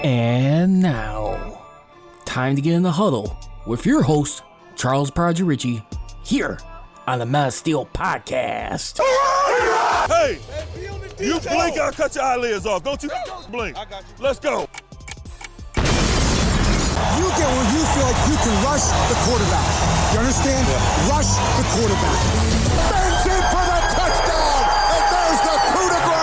And now, time to get in the huddle with your host, Charles Ritchie, here on the Man of Steel podcast. Hey, you blink, I'll cut your eyelids off. Don't you blink. I got you. Let's go. You get where you feel like you can rush the quarterback. You understand? Yeah. Rush the quarterback. Bends in for the touchdown, and there's the coup de grace.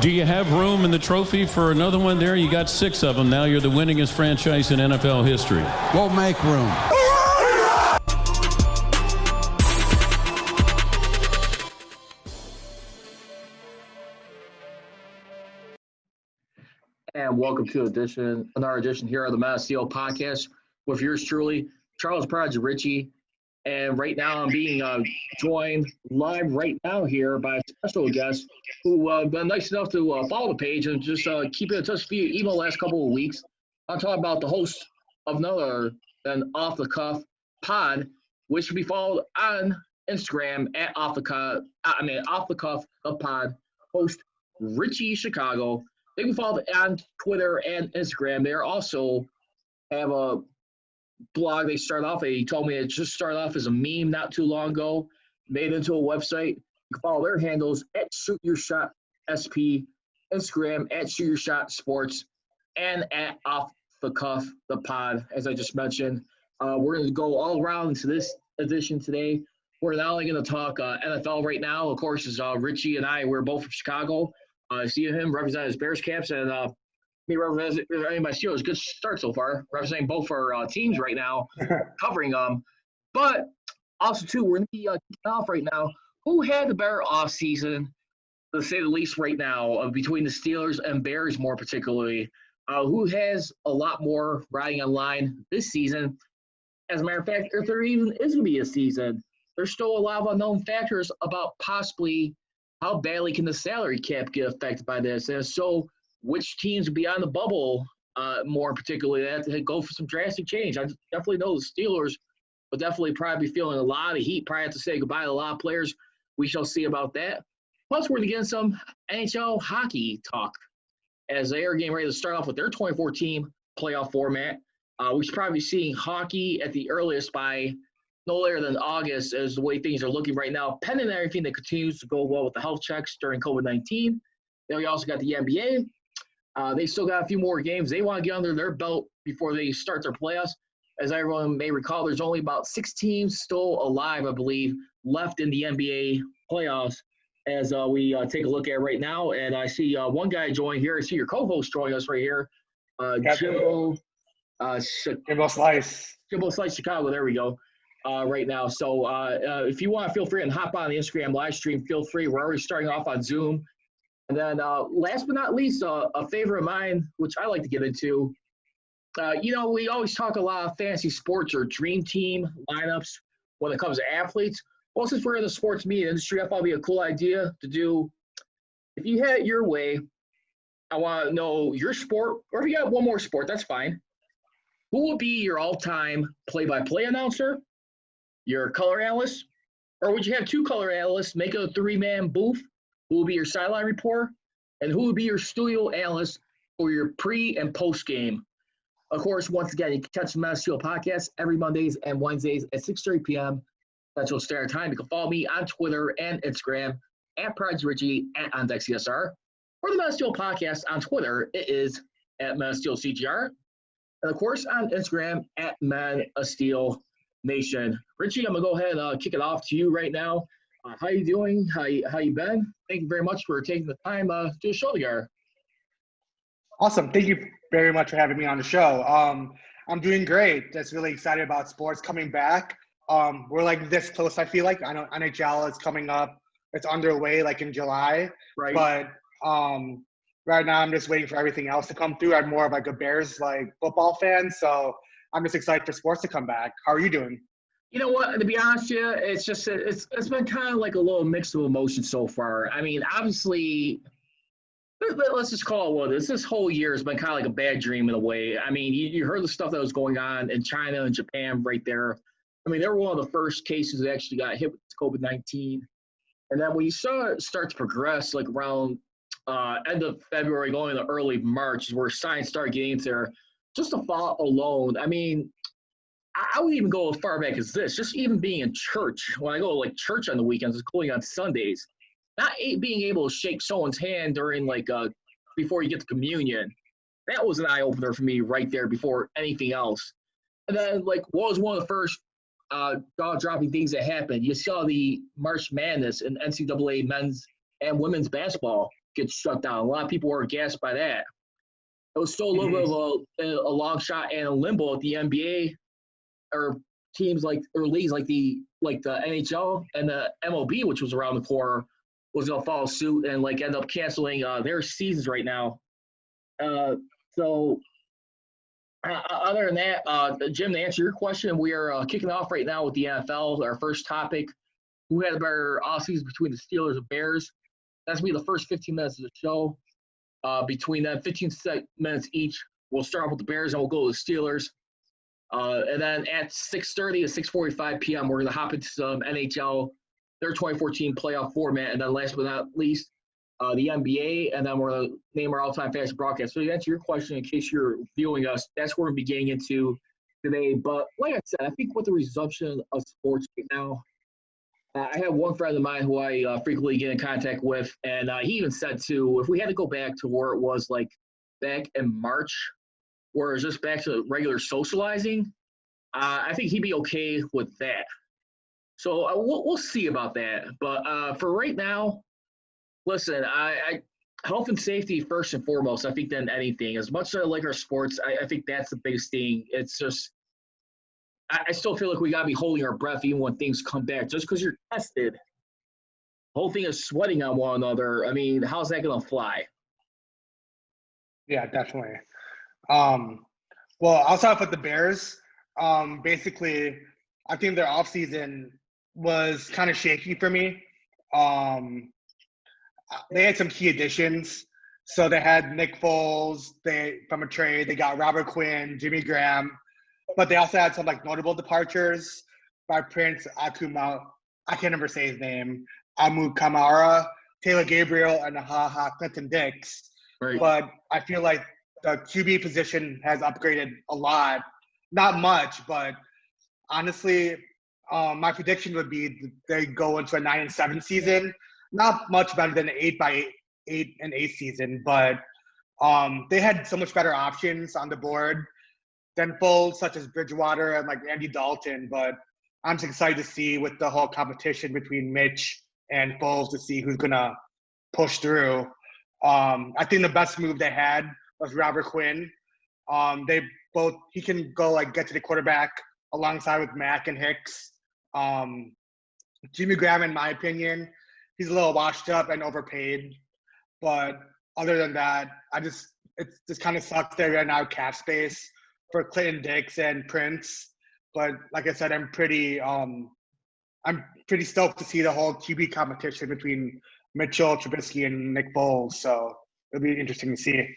Do you have room in the trophy for another one there? You got 6 of them. Now you're the winningest franchise in NFL history. We'll make room. And welcome to another edition here of the Man of Steel podcast with yours truly, Charles Ritchie. And right now I'm being joined live right now here by a special guest who been nice enough to follow the page and just keep in touch with you even the last couple of weeks. I'm talking about the host of another than Off the Cuff pod, which can be followed on Instagram at Off the Cuff the pod, host Richie Chicago. They can follow on Twitter and Instagram. They also have a blog. They told me it just started off as a meme not too long ago, made into a website. You can follow their handles at Shoot Your Shot SP, Instagram at Shoot Your Shot Sports, and at Off the Cuff the pod, as I just mentioned. We're going to go all around into this edition today. We're not only going to talk NFL right now. Of course, as Richie and I, we're both from Chicago. I see him represent his Bears caps and me representing my Steelers. Good start so far, representing both our teams right now, covering them. But also, too, we're going to be kicking off right now. Who had the better offseason, to say the least, right now, between the Steelers and Bears more particularly? Who has a lot more riding on line this season? As a matter of fact, if there even is going to be a season, there's still a lot of unknown factors about possibly how badly can the salary cap get affected by this? And so which teams will be on the bubble more particularly that to go for some drastic change? I definitely know the Steelers will definitely probably be feeling a lot of heat, probably have to say goodbye to a lot of players. We shall see about that. Plus, we're going to get some NHL hockey talk as they are getting ready to start off with their 24-team playoff format. We should probably be seeing hockey at the earliest by no later than August as the way things are looking right now, pending everything that continues to go well with the health checks during COVID-19. Then we also got the NBA. They still got a few more games they want to get under their belt before they start their playoffs. As everyone may recall, there's only about 6 teams still alive, I believe, left in the NBA playoffs as we take a look at right now. And I see one guy join here. I see your co-host joining us right here, Jimbo Slice. Jimbo Slice Chicago, there we go. Right now. So if you want to feel free and hop on the Instagram live stream, feel free. We're already starting off on Zoom. And then last but not least, a favorite of mine, which I like to get into, we always talk a lot of fantasy sports or dream team lineups when it comes to athletes. Well, since we're in the sports media industry, I thought it'd be a cool idea to do, if you had it your way, I want to know your sport, or if you got one more sport, that's fine. Who would be your all-time play-by-play announcer? Your color analyst, or would you have 2 color analysts, make it a 3-man booth? Who will be your sideline reporter, and who will be your studio analyst for your pre and post game? Of course, once again, you can catch the Man of Steel podcast every Mondays and Wednesdays at 6:30 p.m. Central Standard Time. You can follow me on Twitter and Instagram at PrideRichie at OnDeckCSR, or the Man of Steel podcast on Twitter. It is at Man of Steel CGR, and of course on Instagram at Man of Steel Nation. Richie, I'm gonna go ahead and kick it off to you right now. How you doing? How you been? Thank you very much for taking the time to do a show together. Awesome. Thank you very much for having me on the show. I'm doing great. Just really excited about sports coming back. We're like this close, I feel like. I know NHL is coming up. It's underway like in July. Right. But right now I'm just waiting for everything else to come through. I'm more of like a Bears football fan, so I'm just excited for sports to come back. How are you doing? You know what? To be honest with you, it's just it's been kind of like a little mix of emotions so far. I mean, obviously, let's just call it what it is. This whole year has been kind of like a bad dream in a way. I mean, you heard the stuff that was going on in China and Japan right there. I mean, they were one of the first cases that actually got hit with COVID-19. And then when you saw it start to progress, like around end of February, going into early March, is where signs start getting into there. Just the fall alone, I mean, I would even go as far back as this. Just even being in church, when I go to like church on the weekends, including on Sundays, not being able to shake someone's hand during like before you get to communion, that was an eye opener for me right there before anything else. And then like what was one of the first jaw-dropping things that happened? You saw the March Madness in NCAA men's and women's basketball get shut down. A lot of people were aghast by that. It was still a little bit of a long shot and a limbo at the NBA or teams like or leagues like the NHL and the MLB, which was around the corner, was going to follow suit and like end up canceling their seasons right now. So other than that, Jim, to answer your question, we are kicking off right now with the NFL. Our first topic: who had a better offseason between the Steelers and Bears? That's going to be the first 15 minutes of the show. Between them, 15 minutes each. We'll start off with the Bears and we'll go to the Steelers. And then at 6:30 to 6:45 p.m., we're going to hop into some NHL, their 2014 playoff format. And then last but not least, the NBA. And then we're going to name our all-time fastest broadcast. So to answer your question, in case you're viewing us, that's what we're going to be getting into today. But like I said, I think with the resumption of sports right now, I have one friend of mine who I frequently get in contact with, and he even said, too, if we had to go back to where it was like back in March, where it's just back to regular socializing, I think he'd be okay with that. So we'll see about that. But for right now, listen, I health and safety first and foremost, I think, than anything. As much as I like our sports, I think that's the biggest thing. It's just I still feel like we got to be holding our breath even when things come back. Just because you're tested, the whole thing is sweating on one another. I mean, how's that going to fly? Yeah, definitely. Well, I'll start off with the Bears. Basically, I think their offseason was kind of shaky for me. They had some key additions. So they had Nick Foles. From a trade, they got Robert Quinn, Jimmy Graham. But they also had some like notable departures by Prince Akuma. I can't ever say his name. Amu Kamara, Taylor Gabriel, and Clinton Dix. Right. But I feel like the QB position has upgraded a lot. Not much, but honestly, my prediction would be they go into a 9-7 season. Not much better than an 8-8 season, but they had so much better options on the board than Foles, such as Bridgewater and like Andy Dalton. But I'm just excited to see with the whole competition between Mitch and Foles to see who's gonna push through. I think the best move they had was Robert Quinn. He can go like get to the quarterback alongside with Mack and Hicks. Jimmy Graham, in my opinion, he's a little washed up and overpaid. But other than that, it just kind of sucks there right now, cap space for Clinton Dix and Prince. But like I said, I'm pretty stoked to see the whole QB competition between Mitchell, Trubisky, and Nick Foles. So it'll be interesting to see.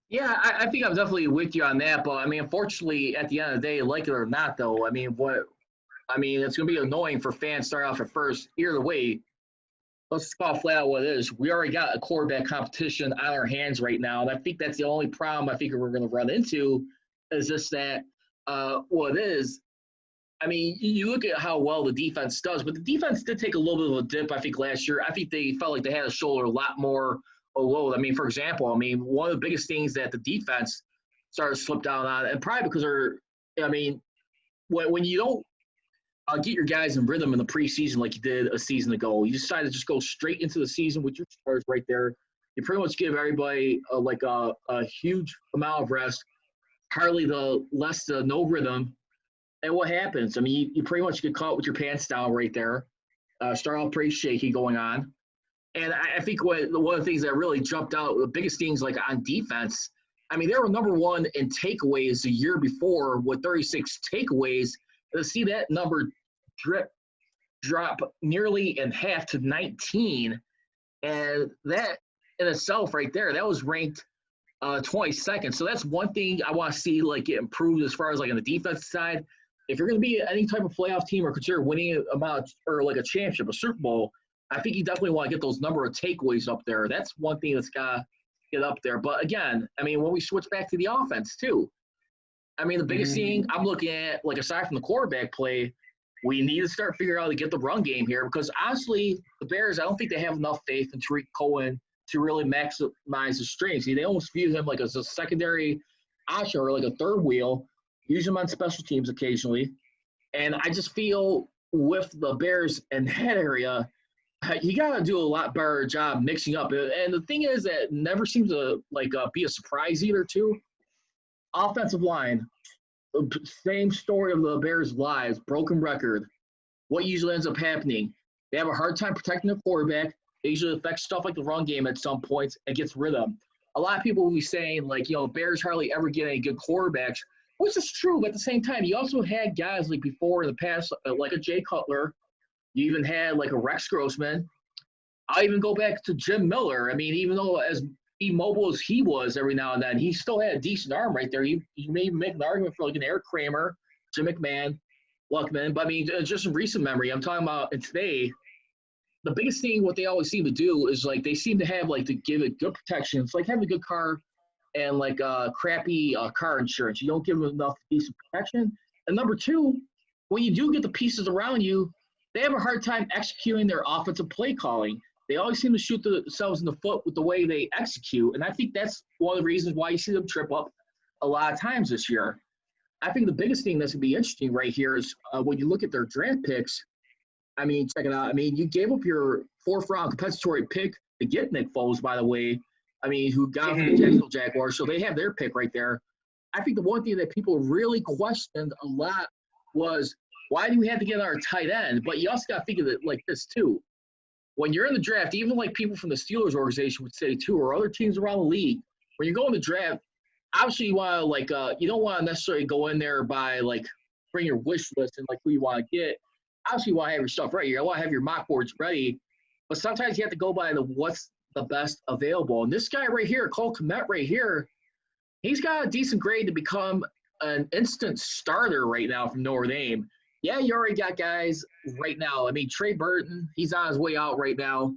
Yeah, I think I'm definitely with you on that. But I mean, unfortunately, at the end of the day, like it or not, though, it's going to be annoying for fans starting off at first. Either way, let's call it flat out what it is. We already got a quarterback competition on our hands right now, and I think that's the only problem I think we're going to run into is just that what it is. I mean, you look at how well the defense does, but the defense did take a little bit of a dip, I think, last year. I think they felt like they had to shoulder a lot more load. I mean, for example, one of the biggest things that the defense started to slip down on, and probably because when you don't get your guys in rhythm in the preseason like you did a season ago, you decide to just go straight into the season with your stars right there. You pretty much give everybody a huge amount of rest, hardly no rhythm. And what happens? I mean, you pretty much get caught with your pants down right there. Start off pretty shaky going on. And I think one of the things that really jumped out, the biggest things like on defense, I mean, they were number one in takeaways the year before with 36 takeaways. To see that number drop nearly in half to 19, and that in itself right there, that was ranked 22nd. So that's one thing I want to see get improved as far as on the defensive side. If you're going to be any type of playoff team or consider winning a championship, a Super Bowl, I think you definitely want to get those number of takeaways up there. That's one thing that's got to get up there. But again, I mean, when we switch back to the offense too, I mean, the biggest thing I'm looking at, like aside from the quarterback play, we need to start figuring out how to get the run game here because honestly, the Bears, I don't think they have enough faith in Tariq Cohen to really maximize his strengths. They almost view him like as a secondary option or like a third wheel, use him on special teams occasionally. And I just feel with the Bears in that area, you got to do a lot better job mixing up. And the thing is that never seems to be a surprise either too. Offensive line, same story of the Bears' lives, broken record. What usually ends up happening? They have a hard time protecting the quarterback. It usually affects stuff like the run game at some points and gets rid of them. A lot of people will be saying, Bears hardly ever get any good quarterbacks, which is true. But at the same time, you also had guys like before in the past, like a Jay Cutler. You even had like a Rex Grossman. I'll even go back to Jim Miller. I mean, even though as immobile as he was every now and then, he still had a decent arm right there. You may even make an argument for like an Eric Kramer, Jim McMahon, Luckman. But I mean, just in recent memory, I'm talking about today, the biggest thing what they always seem to do is like they seem to have like to give it good protection. It's like having a good car and like crappy car insurance. You don't give them enough decent protection. And number two, when you do get the pieces around you, they have a hard time executing their offensive play calling. They always seem to shoot themselves in the foot with the way they execute. And I think that's one of the reasons why you see them trip up a lot of times this year. I think the biggest thing that's going to be interesting right here is when you look at their draft picks, I mean, check it out. I mean, you gave up your fourth-round compensatory pick to get Nick Foles, by the way, I mean, who got from the Jacksonville Jaguars. So they have their pick right there. I think the one thing that people really questioned a lot was, why do we have to get our tight end? But you also got to think of it like this, too. When you're in the draft, even like people from the Steelers organization would say, too, or other teams around the league, when you go in the draft, obviously you want to, you don't want to necessarily go in there by, bring your wish list and, who you want to get. Obviously, you want to have your stuff ready. You want to have your mock boards ready. But sometimes you have to go by what's the best available. And this guy right here, Cole Kmet right here, he's got a decent grade to become an instant starter right now from Notre Dame. Yeah, you already got guys right now. I mean, Trey Burton, he's on his way out right now.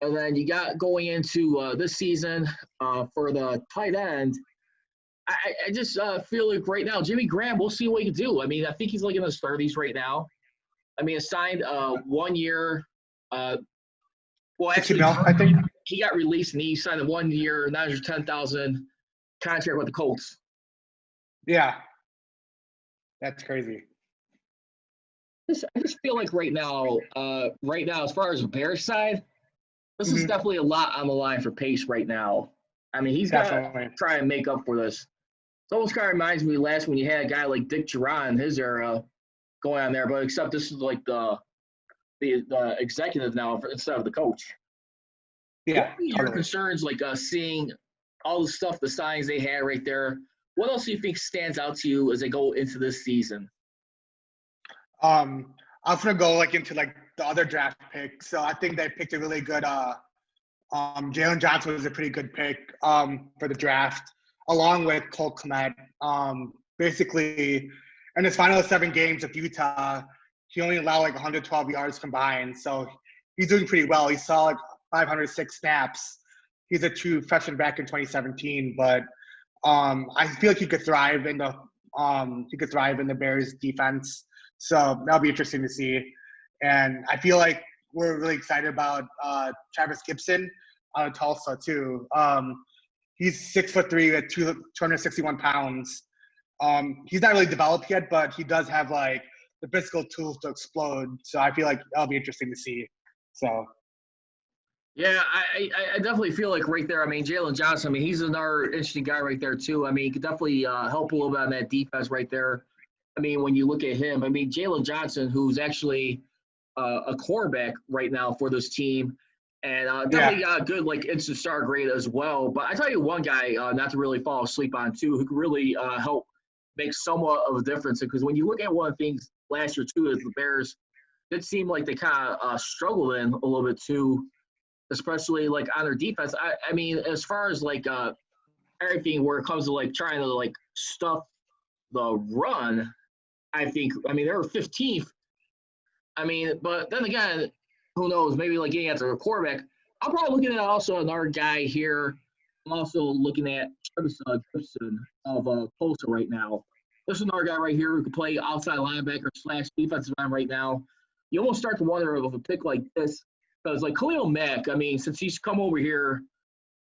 And then you got going into this season for the tight end, I just feel like right now, Jimmy Graham, we'll see what he can do. I mean, I think he's in his 30s right now. I mean, signed 1 year. Actually, I think he got released and he signed a 1 year, $910,000 contract with the Colts. Yeah, that's crazy. I just feel like right now, as far as the Bears side, this is definitely a lot on the line for Pace right now. I mean, he's got to try and make up for this. It almost kind of reminds me last when you had a guy like Dick Duran in his era going on there, but except this is like the executive now instead of the coach. Yeah. What are your concerns, seeing all the stuff, the signings they had right there? What else do you think stands out to you as they go into this season? I'm gonna go into the other draft picks. So I think they picked a really good. Jalen Johnson was a pretty good pick for the draft, along with Cole Kmet. Basically, in his final 7 games with Utah, he only allowed 112 yards combined. So he's doing pretty well. He saw 506 snaps. He's a true freshman back in 2017, but I feel like he could thrive in the Bears defense. So that'll be interesting to see. And I feel like we're really excited about Travis Gibson out of Tulsa too. He's 6'3" at 261 pounds. He's not really developed yet, but he does have the physical tools to explode. So I feel like that'll be interesting to see. So. Yeah, I definitely feel like right there, I mean, Jalen Johnson, I mean, he's another interesting guy right there too. I mean, he could definitely help a little bit on that defense right there. I mean, when you look at him, I mean, Jalen Johnson, who's actually a quarterback right now for this team, and definitely got a good, instant star grade as well. But I tell you one guy, not to really fall asleep on too, who could really help make somewhat of a difference. Because when you look at one of the things last year too, is the Bears did seem like they kind of struggled in a little bit too, especially on their defense. I mean, as far as everything where it comes to trying to stuff the run, I mean, they were 15th. I mean, but then again, who knows, maybe like getting after a quarterback. I'm probably looking at also another guy here. I'm also looking at Travis Gibson of Tulsa right now. This is another guy right here who can play outside linebacker / defensive line right now. You almost start to wonder if a pick like this, because like Khalil Mack, I mean, since he's come over here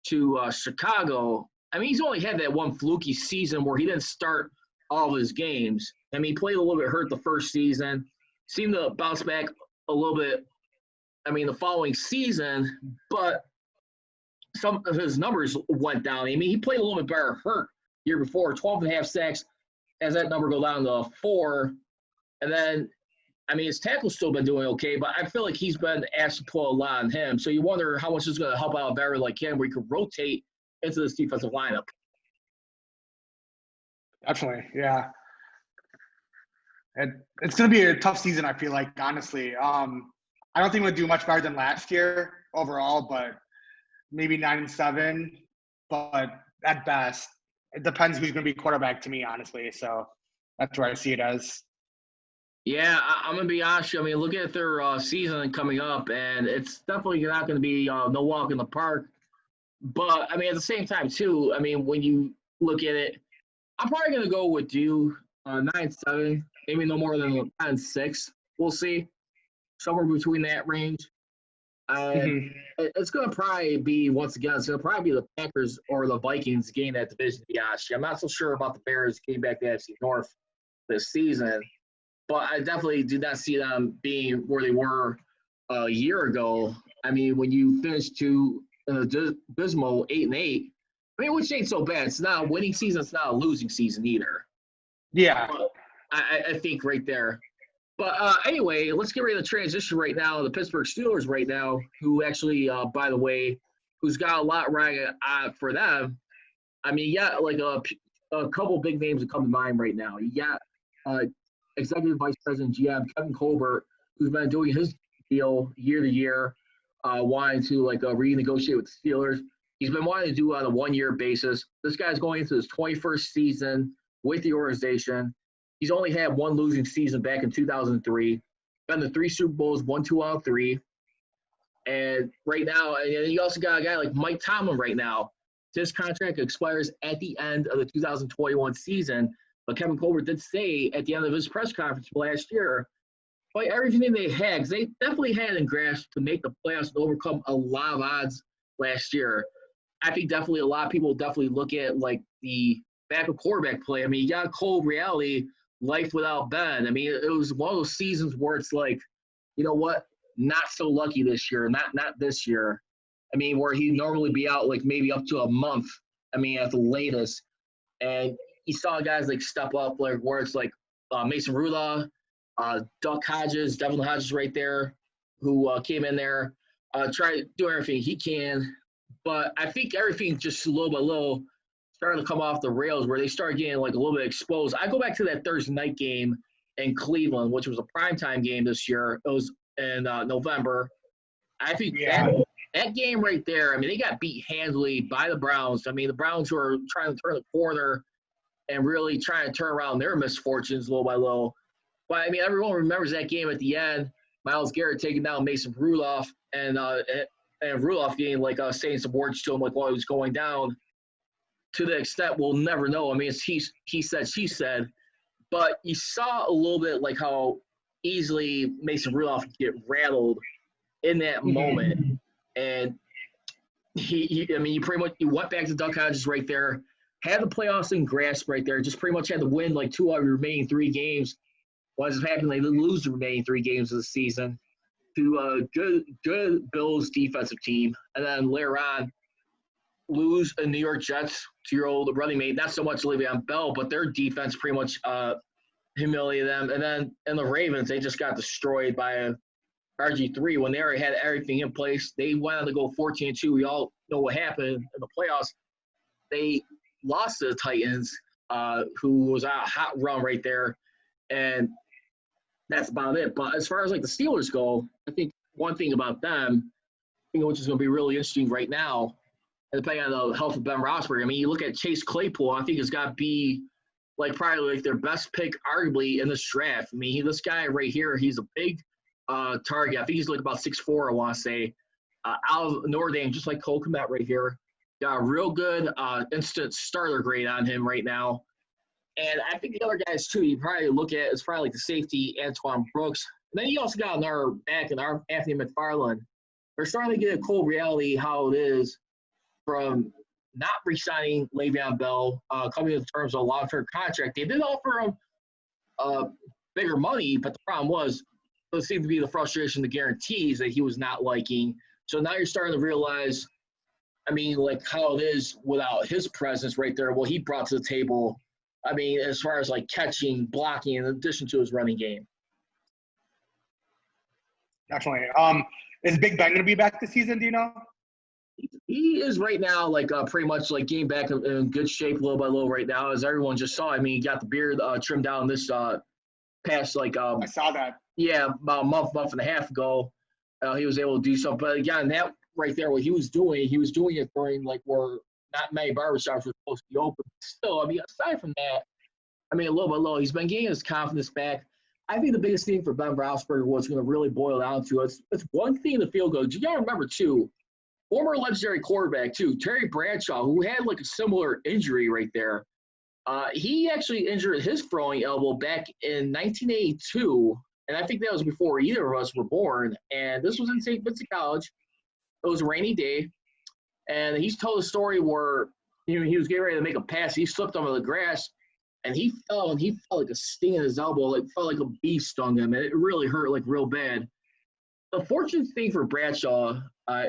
to Chicago, I mean, he's only had that one fluky season where he didn't start all of his games. I mean, he played a little bit hurt the first season, seemed to bounce back a little bit, I mean, the following season, but some of his numbers went down. I mean, he played a little bit better hurt year before, 12.5 sacks, as that number go down to 4. And then, I mean, his tackle's still been doing okay, but I feel like he's been asked to pull a lot on him. So you wonder how much is going to help out a veteran like him where he could rotate into this defensive lineup. Definitely, yeah. And it's going to be a tough season, I feel like, honestly. I don't think we'll do much better than last year overall, but maybe 9-7. But at best, it depends who's going to be quarterback to me, honestly. So that's where I see it as. Yeah, I'm going to be honest. I mean, look at their season coming up, and it's definitely not going to be no walk in the park. But, I mean, at the same time, too, I mean, when you look at it, I'm probably going to go with you 9-7, maybe no more than 9-6. We'll see. Somewhere between that range. It's going to probably be, once again, it's going to probably be the Packers or the Vikings getting that division, to be honest. I'm not so sure about the Bears getting back to the NFC North this season. But I definitely did not see them being where they were a year ago. I mean, when you finish to abysmal 8-8, I mean, which ain't so bad. It's not a winning season. It's not a losing season either. Yeah. But I think right there. But anyway, let's get ready to transition right now. The Pittsburgh Steelers right now, who actually, by the way, who's got a lot right for them. I mean, yeah, like a couple big names that come to mind right now. You got Executive Vice President GM Kevin Colbert, who's been doing his deal year to year, wanting to renegotiate with the Steelers. He's been wanting to do it on a 1-year basis. This guy's going into his 21st season with the organization. He's only had one losing season back in 2003. Been to 3 Super Bowls, won 2 out of 3. And right now, and you also got a guy like Mike Tomlin right now. His contract expires at the end of the 2021 season. But Kevin Colbert did say at the end of his press conference last year, by everything they had, because they definitely had in grasp to make the playoffs and overcome a lot of odds last year. I think definitely a lot of people definitely look at like the backup quarterback play. I mean, you got a cold reality, life without Ben. I mean, it was one of those seasons where it's like, you know what, not so lucky this year, not this year. I mean, where he'd normally be out like maybe up to a month, I mean, at the latest. And you saw guys like step up, like where it's like Mason Rudolph, Duck Hodges, Devin Hodges right there, who came in there, tried to do everything he can. But I think everything just little by little starting to come off the rails where they start getting like a little bit exposed. I go back to that Thursday night game in Cleveland, which was a primetime game this year. It was in November. I think that game right there, I mean, they got beat handily by the Browns. I mean, the Browns were trying to turn the corner and really trying to turn around their misfortunes little by little. But, I mean, everyone remembers that game at the end. Myles Garrett taking down Mason Rudolph and Rudolph getting, saying some words to him, like, while he was going down. To the extent we'll never know. I mean, it's he said, she said. But you saw a little bit, like, how easily Mason Rudolph could get rattled in that moment. And, you pretty much – you went back to Duck Hodges right there. Had the playoffs in grasp right there. Just pretty much had to win like 2 out of the remaining 3 games. What has happened? They lose the remaining 3 games of the season to a good Bills defensive team, and then later on lose a New York Jets to your old running mate. Not so much Le'Veon Bell, but their defense pretty much humiliated them. And then in the Ravens, they just got destroyed by RG3 when they already had everything in place. They went on to go 14-2. We all know what happened in the playoffs. They lost to the Titans, who was on a hot run right there, and that's about it. But as far as like the Steelers go, I think one thing about them, which is going to be really interesting right now, and depending on the health of Ben Roethlisberger, I mean, you look at Chase Claypool, I think it's got to be like probably like their best pick, arguably in this draft. I mean, this guy right here, he's a big target. I think he's like about 6'4", I want to say. Out of Notre Dame, just like Cole Kmet right here. Got a real good instant starter grade on him right now. And I think the other guys, too, you probably look at is probably like the safety, Antoine Brooks. And then you also got another back in our Anthony McFarland. They're starting to get a cold reality how it is from not re-signing Le'Veon Bell, coming in terms of a long-term contract. They did offer him bigger money, but the problem was it seemed to be the frustration, the guarantees that he was not liking. So now you're starting to realize, I mean, like how it is without his presence right there, what he brought to the table. I mean, as far as like catching, blocking, in addition to his running game. Definitely. Is Big Ben going to be back this season, do you know? He is right now, like, pretty much, like, getting back in good shape little by little right now. As everyone just saw, I mean, he got the beard trimmed down this past, like I saw that. Yeah, about a month and a half ago. He was able to do something. But, again, that right there, what he was doing it during, like, where not many barbershops were supposed to be open. Still, I mean, aside from that, I mean, a little by little, he's been getting his confidence back. I think the biggest thing for Ben Roethlisberger was going to really boil down to it's one thing in the field goal. You got to remember, too, former legendary quarterback, too, Terry Bradshaw, who had like a similar injury right there. He actually injured his throwing elbow back in 1982, and I think that was before either of us were born. And this was in St. Vincent College. It was a rainy day, and he's told a story where he was getting ready to make a pass. He slipped onto the grass, and he fell like a sting in his elbow, like felt like a bee stung him, and it really hurt like real bad. The fortunate thing for Bradshaw,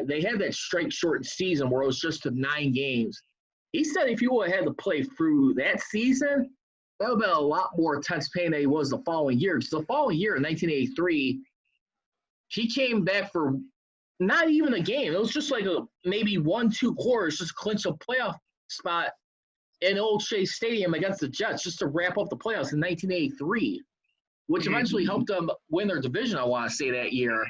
they had that strike-shortened season where it was just to 9 games. He said if he would have had to play through that season, that would have been a lot more intense pain than he was the following year. Because the following year, in 1983, he came back for not even a game. It was just like maybe 1-2 quarters just to clinch a playoff spot in Old Shea Stadium against the Jets just to wrap up the playoffs in 1983, which eventually helped them win their division, I want to say, that year.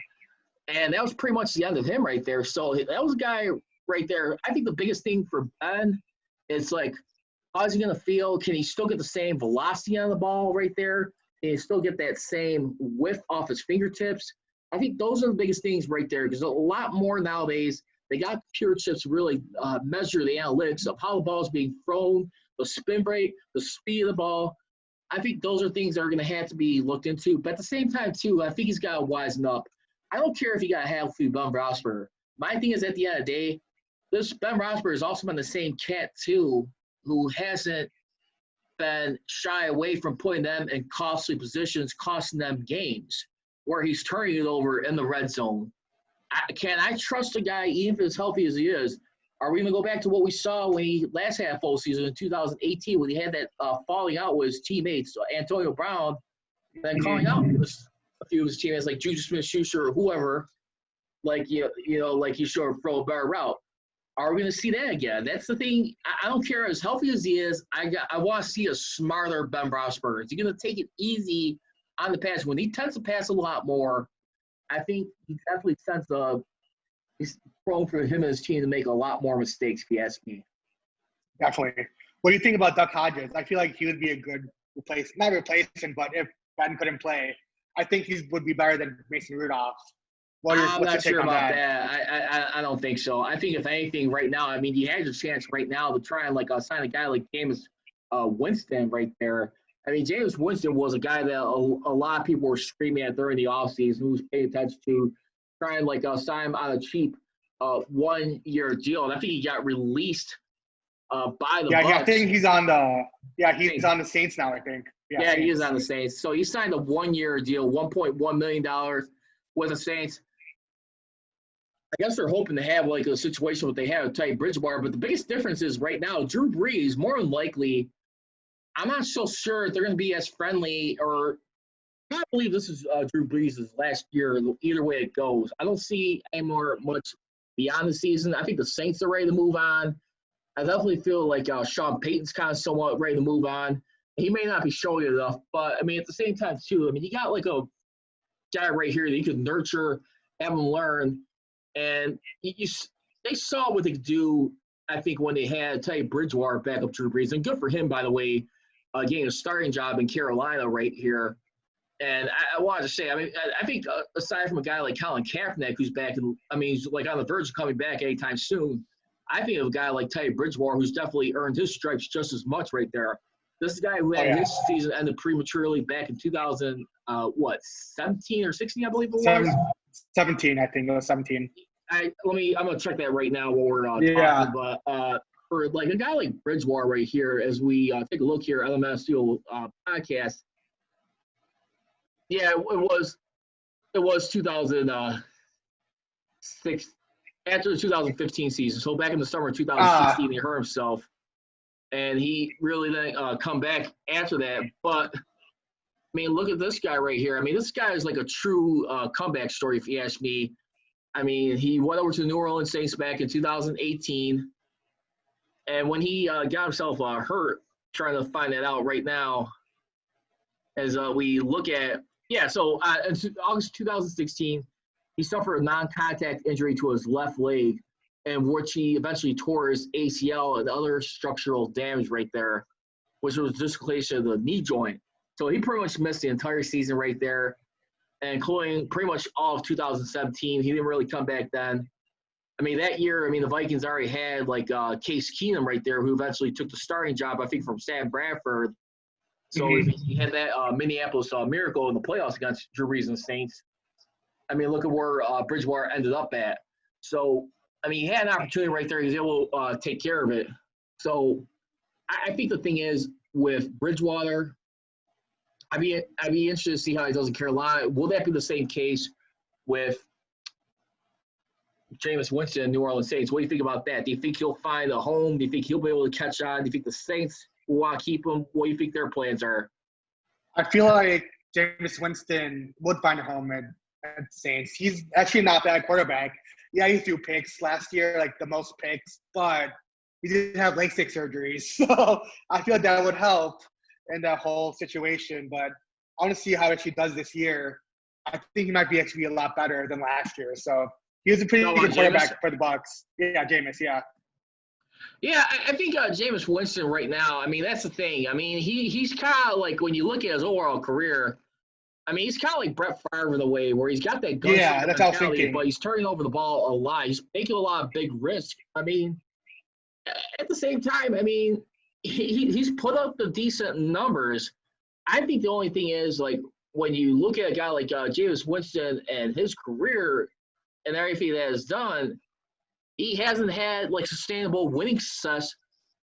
And that was pretty much the end of him right there. So that was a guy right there. I think the biggest thing for Ben is, like, how's he going to feel? Can he still get the same velocity on the ball right there? Can he still get that same whiff off his fingertips? I think those are the biggest things right there because a lot more nowadays, they got computer chips to really measure the analytics of how the ball is being thrown, the spin rate, the speed of the ball. I think those are things that are going to have to be looked into. But at the same time, too, I think he's got to wisen up. I don't care if he got half through Ben Roethlisberger. My thing is, at the end of the day, this Ben Roethlisberger has also been the same cat, too, who hasn't been shy away from putting them in costly positions, costing them games, where he's turning it over in the red zone. Can I trust a guy, even if as healthy as he is? Are we going to go back to what we saw when he last had a full season in 2018 when he had that falling out with his teammates, Antonio Brown, then calling out a few of his teammates like Juju Smith-Schuster or whoever, like, you know, like he should throw a better route. Are we going to see that again? That's the thing. I don't care as healthy as he is. I want to see a smarter Ben Roethlisberger. Is he going to take it easy on the pass? When he tends to pass a lot more, I think he definitely he's prone for him and his team to make a lot more mistakes, if you ask me. Definitely. What do you think about Duck Hodges? I feel like he would be a good not replacement, but if Ben couldn't play, I think he would be better than Mason Rudolph. I'm not sure about that. I don't think so. I think if anything right now, I mean, you had your chance right now to try and sign a guy like Jameis Winston right there. I mean, Jameis Winston was a guy that a lot of people were screaming at during the offseason, who was paying attention to, trying sign him on a cheap 1-year deal. And I think he got released by the Bucs. I think he's on the Saints now, I think. Yeah, he is on the Saints. So he signed a 1-year deal, $1.1 million with the Saints. I guess they're hoping to have a situation what they have with Teddy Bridgewater, but the biggest difference is right now, Drew Brees, more than likely, I'm not so sure they're going to be as friendly, or I believe this is Drew Brees' last year, either way it goes. I don't see any more much beyond the season. I think the Saints are ready to move on. I definitely feel like Sean Payton's kind of somewhat ready to move on. He may not be showing it enough, but, I mean, at the same time, too, I mean, you got a guy right here that you could nurture, have him learn, and they saw what they could do, I think, when they had Teddy Bridgewater back up Drew Brees. And good for him, by the way, getting a starting job in Carolina right here. And I wanted to say, I mean, I think aside from a guy like Colin Kaepernick, who's back, he's like on the verge of coming back anytime soon, I think of a guy like Teddy Bridgewater, who's definitely earned his stripes just as much right there. This is a guy who had his season ended prematurely back in 17 or 16, I believe it was? 17, I think it was 17. I'm going to check that right now while we're talking, but for like a guy like Bridgewater right here, as we take a look here on the Mass Steel podcast, it was 2006 after the 2015 season. So back in the summer of 2016, he hurt himself, and he really didn't come back after that. But I mean, look at this guy right here. I mean, this guy is like a true comeback story, if you ask me. I mean, he went over to the New Orleans Saints back in 2018, and when he got himself hurt, trying to find that out right now, as we look at. So in August 2016, he suffered a non-contact injury to his left leg, in which he eventually tore his ACL and other structural damage right there, which was dislocation of the knee joint. So he pretty much missed the entire season right there, including pretty much all of 2017. He didn't really come back then. I mean, that year, the Vikings already had like Case Keenum right there, who eventually took the starting job, I think, from Sam Bradford. So he had that Minneapolis miracle in the playoffs against Drew Brees and the Saints. I mean, look at where Bridgewater ended up at. So, I mean, he had an opportunity right there. He was able to take care of it. So, I think the thing is with Bridgewater, I'd be interested to see how he does in Carolina. Will that be the same case with Jameis Winston and New Orleans Saints? What do you think about that? Do you think he'll find a home? Do you think he'll be able to catch on? Do you think the Saints will want to keep him? What do you think their plans are? I feel like Jameis Winston would find a home at Saints. He's actually not a bad quarterback. Yeah, he threw picks last year, like the most picks, but he didn't have LASIK surgeries. So I feel like that would help in that whole situation. But I want to see how he actually does this year. I think he might be actually a lot better than last year. So he was a pretty good quarterback for the Bucs. Yeah, Jameis, yeah. Yeah, I think Jameis Winston right now, I mean, that's the thing. I mean, he's kind of like, when you look at his overall career, I mean, he's kind of like Brett Favre in a way where he's got that gun that's how I was thinking. But he's turning over the ball a lot. He's making a lot of big risks. I mean, at the same time, I mean, he's put up the decent numbers. I think the only thing is, like, when you look at a guy like Jameis Winston and his career and everything that has done, he hasn't had, like, sustainable winning success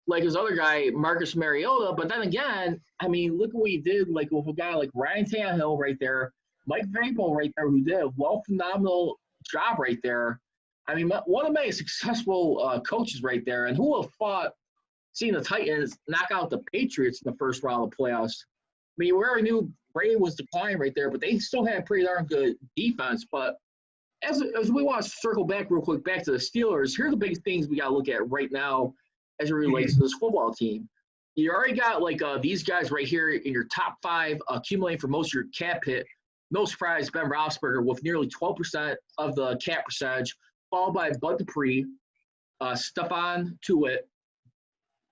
like his other guy, Marcus Mariota. But then again, I mean, look at what he did, like, with a guy like Ryan Tannehill right there, Mike Vrabel right there, who did a phenomenal job right there. I mean, one of many successful coaches right there. And who would have thought seeing the Titans knock out the Patriots in the first round of the playoffs? I mean, we already knew Brady was declining right there, but they still had pretty darn good defense. But as we want to circle back real quick back to the Steelers, here are the big things we got to look at right now as it relates to this football team. You already got, like, these guys right here in your top five accumulating for most of your cap hit. No surprise, Ben Roethlisberger with nearly 12% of the cap percentage, followed by Bud Dupree, Stephon Tuitt,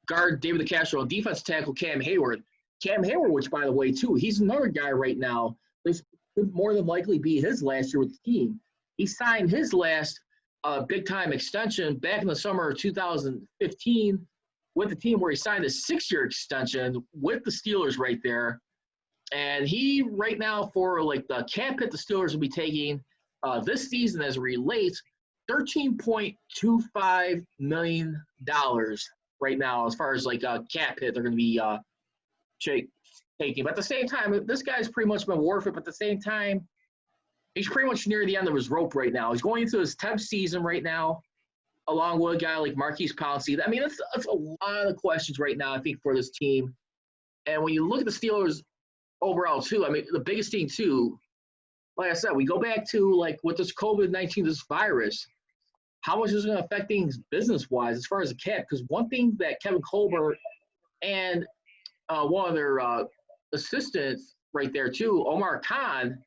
guard David DeCastro, and defense tackle Cam Hayward. Cam Hayward, which, by the way, too, he's another guy right now. This could more than likely be his last year with the team. He signed his last big-time extension back in the summer of 2015 with the team, where he signed a 6-year extension with the Steelers right there. And he, right now, for, like, the cap hit the Steelers will be taking this season as it relates, $13.25 million right now as far as, like, cap hit they're going to be taking. But at the same time, this guy's pretty much been worth it. But at the same time, he's pretty much near the end of his rope right now. He's going into his 10th season right now, along with a guy like Marquise Pouncey. I mean, that's a lot of questions right now, I think, for this team. And when you look at the Steelers overall, too, I mean, the biggest thing, too, like I said, we go back to, like, with this COVID-19, this virus, how much is it going to affect things business-wise as far as the cap? Because one thing that Kevin Colbert and one of their assistants right there, too, Omar Khan,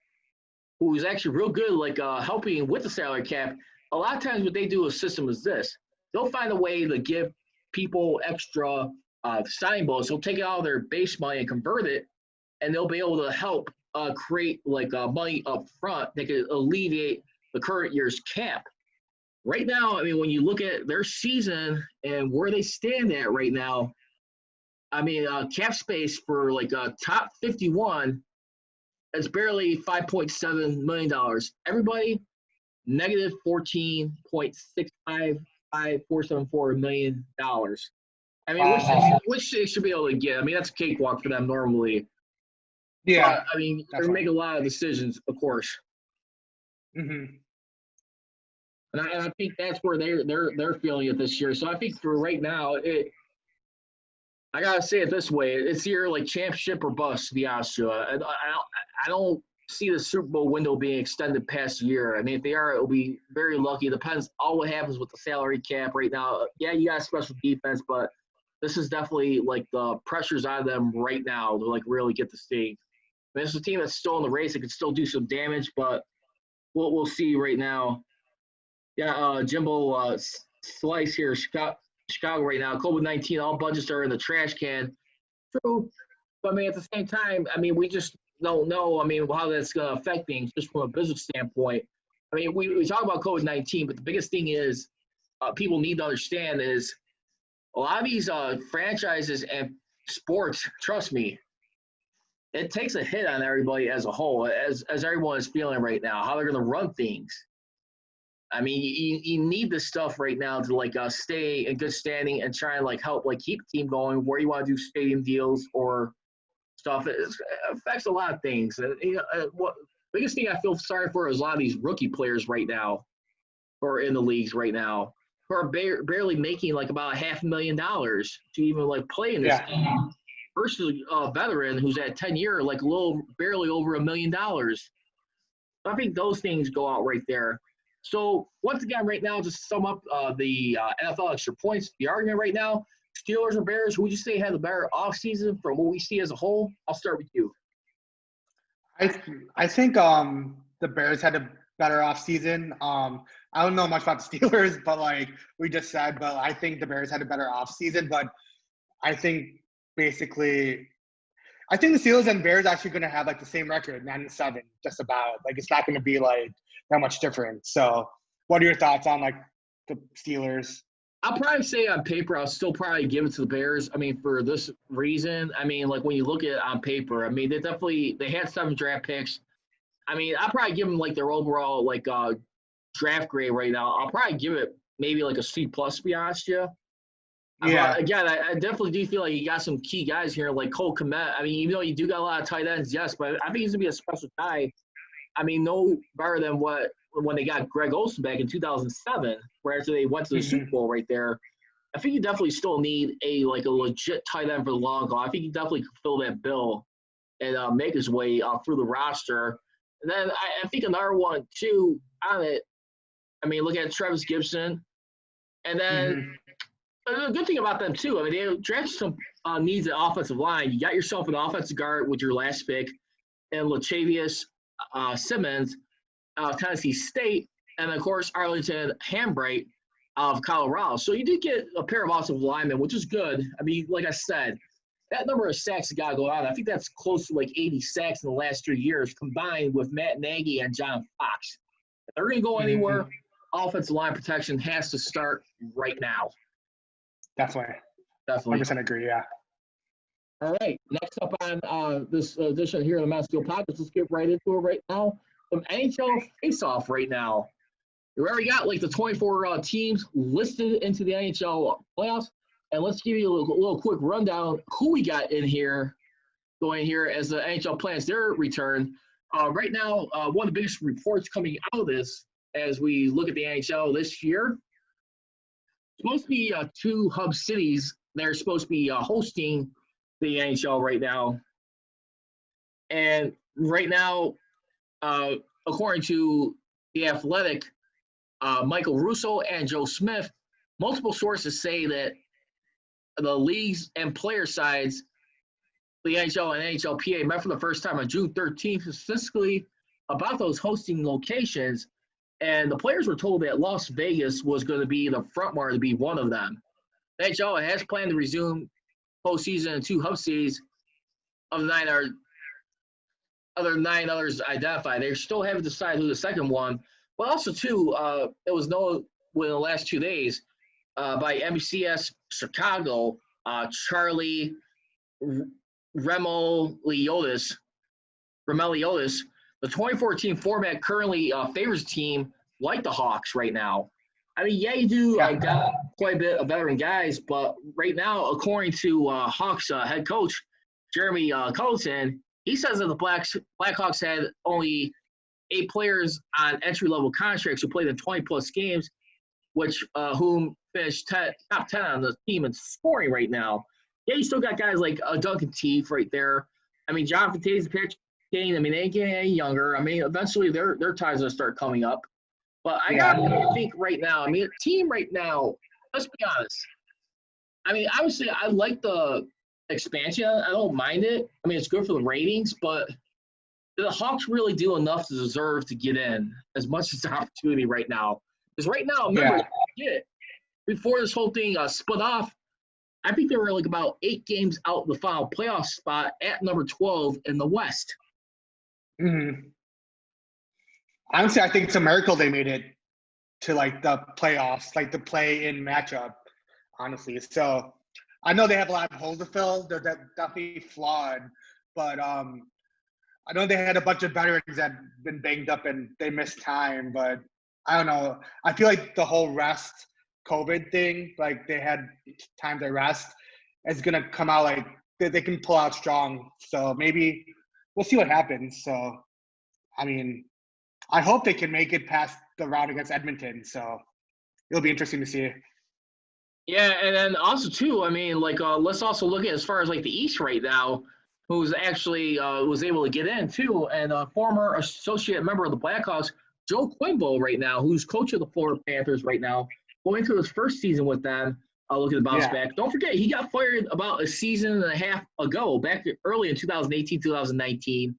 who's actually real good, like, helping with the salary cap, a lot of times what they do a system is this. They'll find a way to give people extra signing bonus. They'll take out their base money and convert it, and they'll be able to help create like money up front that could alleviate the current year's cap. Right now, I mean, when you look at their season and where they stand at right now, I mean, cap space for like top 51 is barely $5.7 million. Everybody, negative $14.655474 million. I mean, which they should be able to get. I mean, that's a cakewalk for them normally. Yeah. But, I mean, they're making a lot of decisions, of course. Mm-hmm. And I think that's where they're feeling it this year. So I think for right now, I gotta say it this way: it's either like championship or bust. To be honest with you, I don't see the Super Bowl window being extended past a year. I mean, if they are, it'll be very lucky. It depends all what happens with the salary cap right now. Yeah, you got a special defense, but this is definitely like the pressure's on them right now to like really get the stage. I mean, it's a team that's still in the race. It can still do some damage, but we'll see right now. Yeah, Jimbo Slice here, Chicago right now. COVID-19, all budgets are in the trash can. True, but I mean, at the same time, I mean, we just don't know. I mean, how that's going to affect things just from a business standpoint. I mean, we talk about COVID-19, but the biggest thing is people need to understand is a lot of these franchises and sports. Trust me, it takes a hit on everybody as a whole, as everyone is feeling right now. How they're going to run things. I mean, you need this stuff right now to like stay in good standing and try and like help like keep the team going. Where you want to do stadium deals or stuff, it affects a lot of things. And what biggest thing I feel sorry for is a lot of these rookie players right now, who are in the leagues right now, who are barely making like about $500,000 to even like play in this game. Versus a veteran who's at 10-year, like barely over $1 million. I think those things go out right there. So, once again, right now, just to sum up the NFL extra points, the argument right now, Steelers or Bears, who would you say had the better offseason from what we see as a whole? I'll start with you. I think the Bears had a better offseason. I don't know much about the Steelers, but like we just said, but I think the Bears had a better offseason. But I think basically – I think the Steelers and Bears actually going to have like the same record, 9-7, just about. Like it's not going to be like that much different. So, what are your thoughts on like the Steelers? I'll probably say on paper, I'll still probably give it to the Bears. I mean, for this reason, I mean, like when you look at it on paper, I mean, they had 7 draft picks. I mean, I'll probably give them like their overall like draft grade right now. I'll probably give it maybe like a C+, to be honest with you. Yeah. Again, I definitely do feel like you got some key guys here like Cole Kmet. I mean, even though you do got a lot of tight ends, yes, but I think he's going to be a special guy. I mean, no better than when they got Greg Olsen back in 2007, where after they went to the Super Bowl right there. I think you definitely still need a legit tight end for the long haul. I think you definitely could fill that bill and make his way through the roster. And then I think another one, too, on it, I mean, look at Travis Gibson. And then the good thing about them, too, I mean, they drafted some needs at offensive line. You got yourself an offensive guard with your last pick, and Latavius Simmons of Tennessee State, and, of course, Arlington Hambright of Colorado. So you did get a pair of offensive linemen, which is good. I mean, like I said, that number of sacks that got to go out. I think that's close to like 80 sacks in the last 3 years combined with Matt Nagy and John Fox. If they're going to go anywhere, offensive line protection has to start right now. Definitely. 100% agree, yeah. All right. Next up on this edition here of the Mass Steel Podcast, let's get right into it right now. Some NHL face-off right now. We already got like the 24 teams listed into the NHL playoffs. And let's give you a little quick rundown who we got in here going here as the NHL plans their return. Right now, one of the biggest reports coming out of this as we look at the NHL this year, supposed to be 2 hub cities that are supposed to be hosting the NHL right now. And right now, according to The Athletic, Michael Russo and Joe Smith, multiple sources say that the leagues and player sides, the NHL and NHLPA, met for the first time on June 13th, specifically about those hosting locations. And the players were told that Las Vegas was going to be the front runner to be one of them. The NHL has planned to resume postseason in 2 hub cities of the 9 are other 9 others identified. They still haven't decided who the second one. But also, too, it was known within the last 2 days by NBCS Chicago, Charlie Remeliotis, the 2014 format currently favors a team like the Hawks right now. I mean, yeah, you do got quite a bit of veteran guys, but right now, according to Hawks head coach Jeremy Colleton, he says that the Blackhawks had only 8 players on entry-level contracts who played in 20-plus games, which whom finished top 10 on the team in scoring right now. Yeah, you still got guys like Duncan Teague right there. I mean, Jonathan Taves pitching. I mean, they ain't getting any younger. I mean, eventually their time's going to start coming up. But I got to think right now, I mean, the team right now, let's be honest. I mean, obviously, I like the expansion. I don't mind it. I mean, it's good for the ratings, but do the Hawks really do enough to deserve to get in as much as the opportunity right now? Because right now, remember, before this whole thing split off, I think they were like about 8 games out the final playoff spot at number 12 in the West. Mm-hmm. Honestly, I think it's a miracle they made it to like the playoffs, like the play-in matchup, honestly. So I know they have a lot of holes to fill. They're definitely flawed. But I know they had a bunch of veterans that have been banged up and they missed time. But I don't know. I feel like the whole rest COVID thing, like they had time to rest, is going to come out like they can pull out strong. So maybe we'll see what happens. So, I mean, I hope they can make it past the round against Edmonton. So it'll be interesting to see. Yeah, and then also, too, I mean, like, let's also look at as far as, like, the East right now, who's actually was able to get in, too, and a former associate member of the Blackhawks, Joe Quenneville right now, who's coach of the Florida Panthers right now, going through his first season with them, looking to bounce back. Don't forget, he got fired about a season and a half ago, back early in 2018, 2019.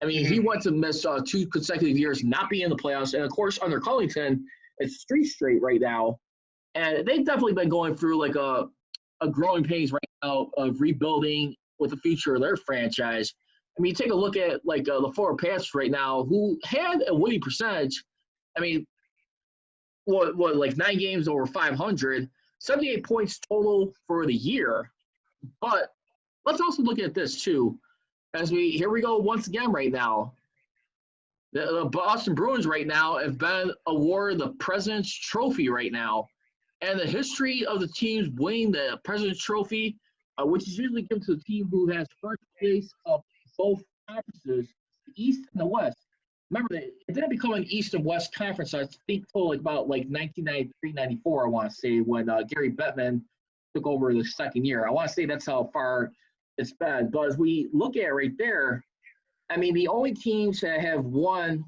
I mean, he went to miss 2 consecutive years, not being in the playoffs. And, of course, under Collington, it's 3 straight right now. And they've definitely been going through, like, a growing pains right now of rebuilding with the future of their franchise. I mean, take a look at, like, the Florida Panthers right now, who had a winning percentage. I mean, like 9 games over 500, 78 points total for the year. But let's also look at this, too. Here we go once again right now. The Boston Bruins right now have been awarded the President's Trophy right now. And the history of the teams winning the President's Trophy, which is usually given to the team who has first place of both conferences, the East and the West. Remember, it didn't become an East and West conference, I think, until about 1993-94, I want to say, when Gary Bettman took over the second year. I want to say that's how far it's been. But as we look at it right there, I mean, the only teams that have won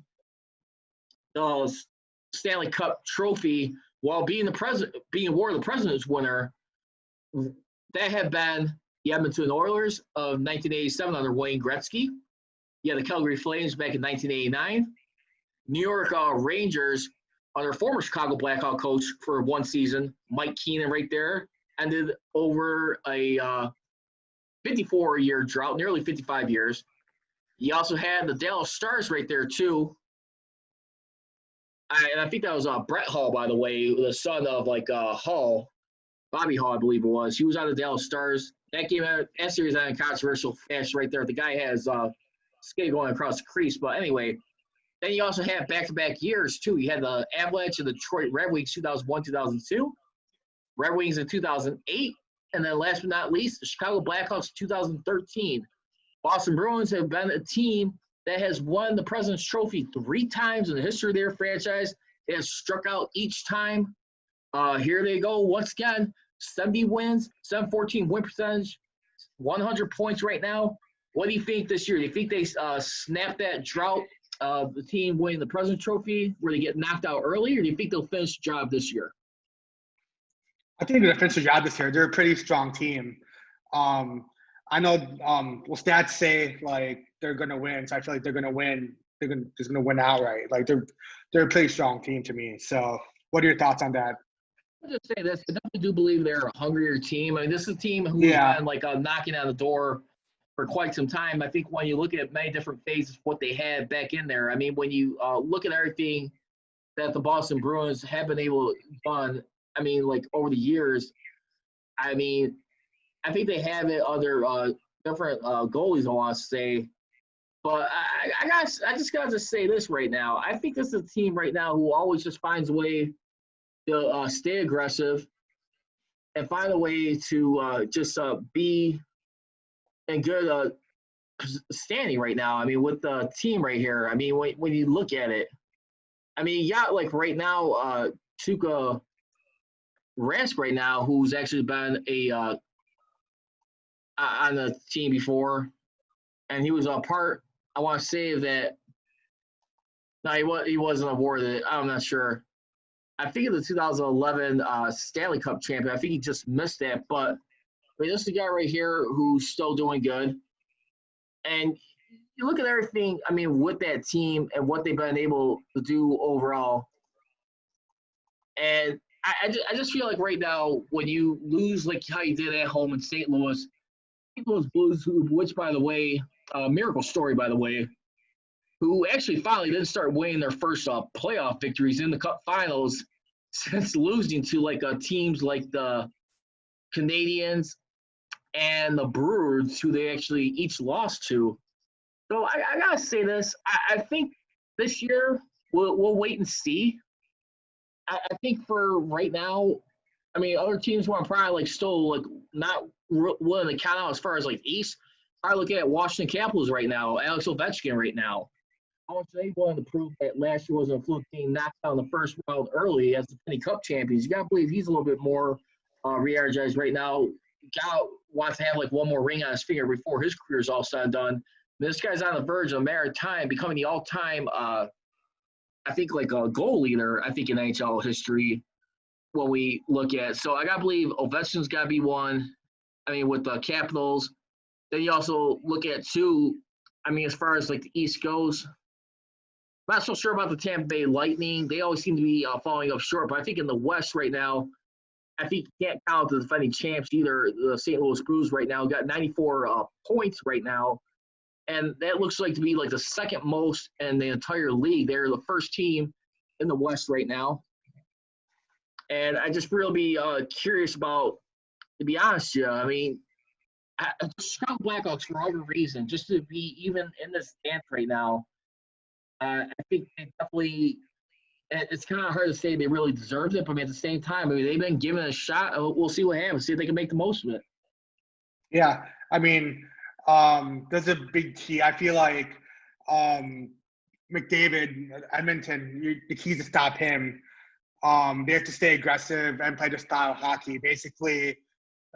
the Stanley Cup trophy while being awarded the President's winner, that have been the Edmonton Oilers of 1987 under Wayne Gretzky. You had the Calgary Flames back in 1989. New York Rangers under former Chicago Blackhawk coach for 1 season, Mike Keenan right there, ended over a 54-year drought, nearly 55 years. You also had the Dallas Stars right there, too. And I think that was Brett Hull, by the way, the son of, Hull. Bobby Hull, I believe it was. He was on the Dallas Stars. That series had a controversial fashion right there. The guy has skate going across the crease. But anyway, then you also had back-to-back years, too. You had the Avalanche and the Detroit Red Wings 2001, 2002. Red Wings in 2008. And then last but not least, the Chicago Blackhawks 2013. Boston Bruins have been a team that has won the President's Trophy 3 times in the history of their franchise. They have struck out each time. Here they go once again. 70 wins, 714 win percentage, 100 points right now. What do you think this year? Do you think they snap that drought of the team winning the President's Trophy where they get knocked out early, or do you think they'll finish the job this year? I think they're going to finish the job this year. They're a pretty strong team. I know stats say, like, they're going to win, so I feel like they're going to win. They're just going to win outright. Like, they're a pretty strong team to me. So what are your thoughts on that? I'll just say this. I definitely do believe they're a hungrier team. I mean, this is a team who's been, knocking on the door for quite some time. I think when you look at many different phases, what they had back in there, I mean, when you look at everything that the Boston Bruins have been able to done, I mean, like over the years, I mean, I think they have it under different goalies, I want to say. But I just got to say this right now. I think this is a team right now who always just finds a way to stay aggressive and find a way to just be in good standing right now. I mean, with the team right here, I mean, when you look at it, I mean, you got like right now, Tuukka Rask right now, who's actually been on the team before, and he was a part. I want to say that. No, he wasn't awarded. I'm not sure. I think in the 2011 Stanley Cup champion, I think he just missed that. But I mean, this is a guy right here who's still doing good. And you look at everything, I mean, with that team and what they've been able to do overall. And I just feel like right now, when you lose like how you did at home in St. Louis Blues, which, by the way, miracle story, by the way, who actually finally didn't start winning their first playoff victories in the Cup Finals since losing to like teams like the Canadiens and the Brewers, who they actually each lost to. So I gotta say this: I think this year we'll wait and see. I think for right now, I mean, other teams want to probably like still like not willing to count out as far as like East. I look at Washington Capitals right now, Alex Ovechkin right now. I want they willing to prove that last year wasn't a fluke team, knocked out in the first round early as the Penny Cup champions. You got to believe he's a little bit more re-energized right now. Guy wants to have like one more ring on his finger before his career is all said and done. And this guy's on the verge of a matter of time becoming the all-time, I think, like a goal leader, I think, in NHL history when we look at. So I got to believe Ovechkin's got to be one. I mean, with the Capitals. Then you also look at, too, I mean, as far as like the East goes, I'm not so sure about the Tampa Bay Lightning. They always seem to be falling up short. But I think in the West right now, I think you can't count the defending champs either. The St. Louis Blues right now got 94 points right now. And that looks like to be like the second most in the entire league. They're the first team in the West right now. And I just really be curious about, to be honest, yeah, I mean, the Chicago Blackhawks, for whatever reason, just to be even in this dance right now, I think they definitely – it's kind of hard to say they really deserved it, but at the same time, I mean, they've been given a shot. We'll see what happens, see if they can make the most of it. Yeah, I mean, there's a big key. I feel like McDavid, Edmonton, the key is to stop him. They have to stay aggressive and play the style of hockey. Basically,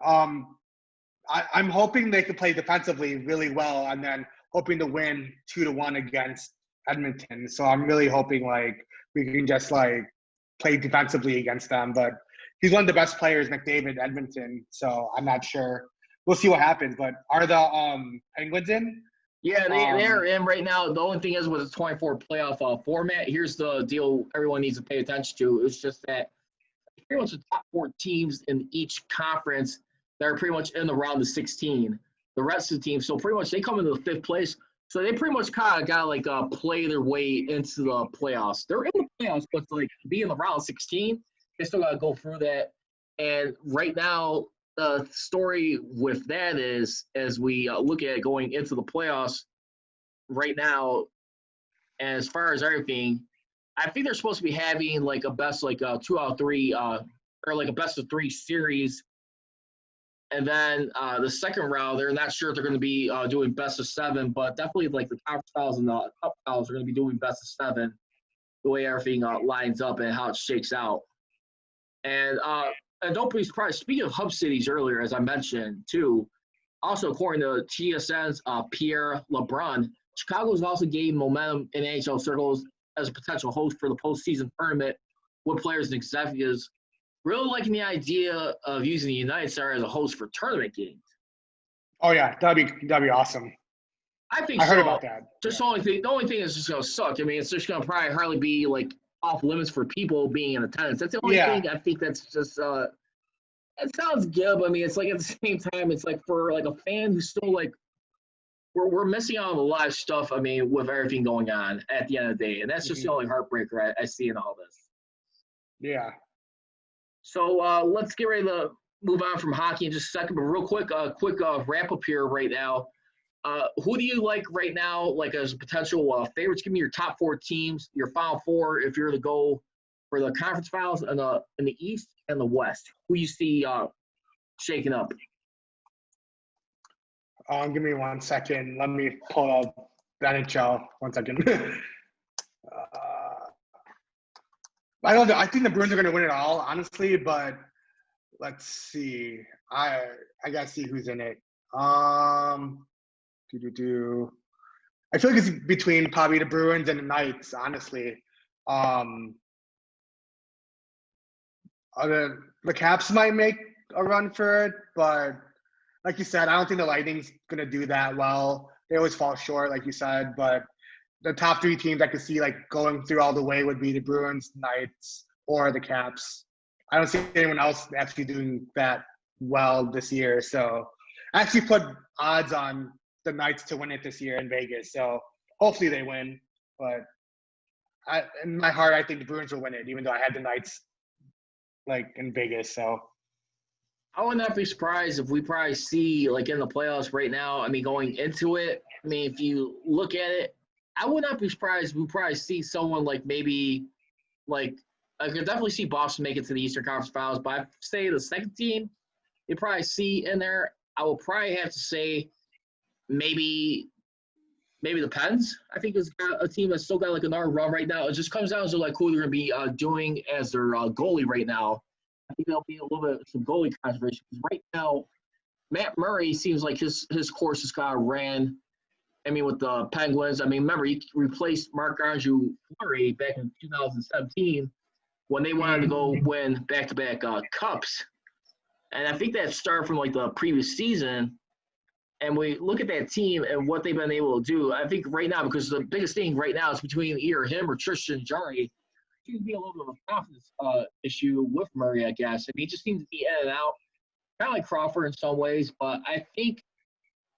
I'm hoping they can play defensively really well and then hoping to win 2-1 against Edmonton. So I'm really hoping like we can just like play defensively against them. But he's one of the best players, McDavid, Edmonton. So I'm not sure. We'll see what happens. But are the Penguins in? Yeah, they're in right now. The only thing is with the 24 playoff format, here's the deal everyone needs to pay attention to. It's just that pretty much the top 4 teams in each conference that are pretty much in the round of 16. The rest of the teams, so pretty much they come into the 5th place. So they pretty much kind of got to like play their way into the playoffs. They're in the playoffs, but to like be in the round of 16, they still got to go through that. And right now, the story with that is, as we look at going into the playoffs right now, as far as everything, I think they're supposed to be having like a best like 2 out of 3 or like a best of 3 series. And then the second round, they're not sure if they're going to be doing best of 7, but definitely like the conference finals and the cup finals are going to be doing best of 7, the way everything lines up and how it shakes out. And don't be surprised. Speaking of hub cities earlier, as I mentioned too, also according to TSN's Pierre LeBrun, Chicago is also gaining momentum in NHL circles as a potential host for the postseason tournament with players and executives really liking the idea of using the United Center as a host for tournament games. Oh yeah, that'd be awesome. I think I heard so. about that. Just the only thing is just gonna suck. I mean, it's just gonna probably hardly be like off limits for people being in attendance. That's the only thing I think that's just it sounds good, but I mean it's like at the same time it's like for like a fan who's still like we're missing out on a lot of stuff, I mean, with everything going on at the end of the day. And that's just the only heartbreaker I see in all this. Yeah. So let's get ready to move on from hockey in just a second. But real quick, wrap-up here right now. Who do you like right now, like as potential favorites? Give me your top 4 teams, your Final Four, if you're to go for the conference finals in the East and the West. Who you see shaking up? Give me 1 second. Let me pull up the NHL. 1 second. I don't know. I think the Bruins are going to win it all, honestly. But let's see. I gotta see who's in it. I feel like it's between probably the Bruins and the Knights, honestly. The Caps might make a run for it, but like you said, I don't think the Lightning's going to do that well. They always fall short, like you said, but the top 3 teams I could see like going through all the way would be the Bruins, Knights, or the Caps. I don't see anyone else actually doing that well this year. So I actually put odds on the Knights to win it this year in Vegas. So hopefully they win. But in my heart, I think the Bruins will win it, even though I had the Knights like in Vegas. So I would not be surprised if we probably see, like, in the playoffs right now, I mean, going into it, I mean, if you look at it, I would not be surprised if we probably see someone like maybe, like, I could definitely see Boston make it to the Eastern Conference Finals, but I'd say the second team you probably see in there, I will probably have to say maybe the Pens. I think it's got a team that's still got, like, another run right now. It just comes down to, like, who they're going to be doing as their goalie right now. I think there'll be a little bit of some goalie controversy because right now, Matt Murray seems like his course has kind of ran. I mean, with the Penguins, I mean, remember he replaced Marc Fleury back in 2017 when they wanted to go win back-to-back cups, and I think that started from like the previous season. And we look at that team and what they've been able to do. I think right now, because the biggest thing right now is between either him or Tristan Jarry. Seems to be a little bit of a confidence issue with Murray, I guess. I mean, he just seems to be in and out, kind of like Crawford in some ways, but I think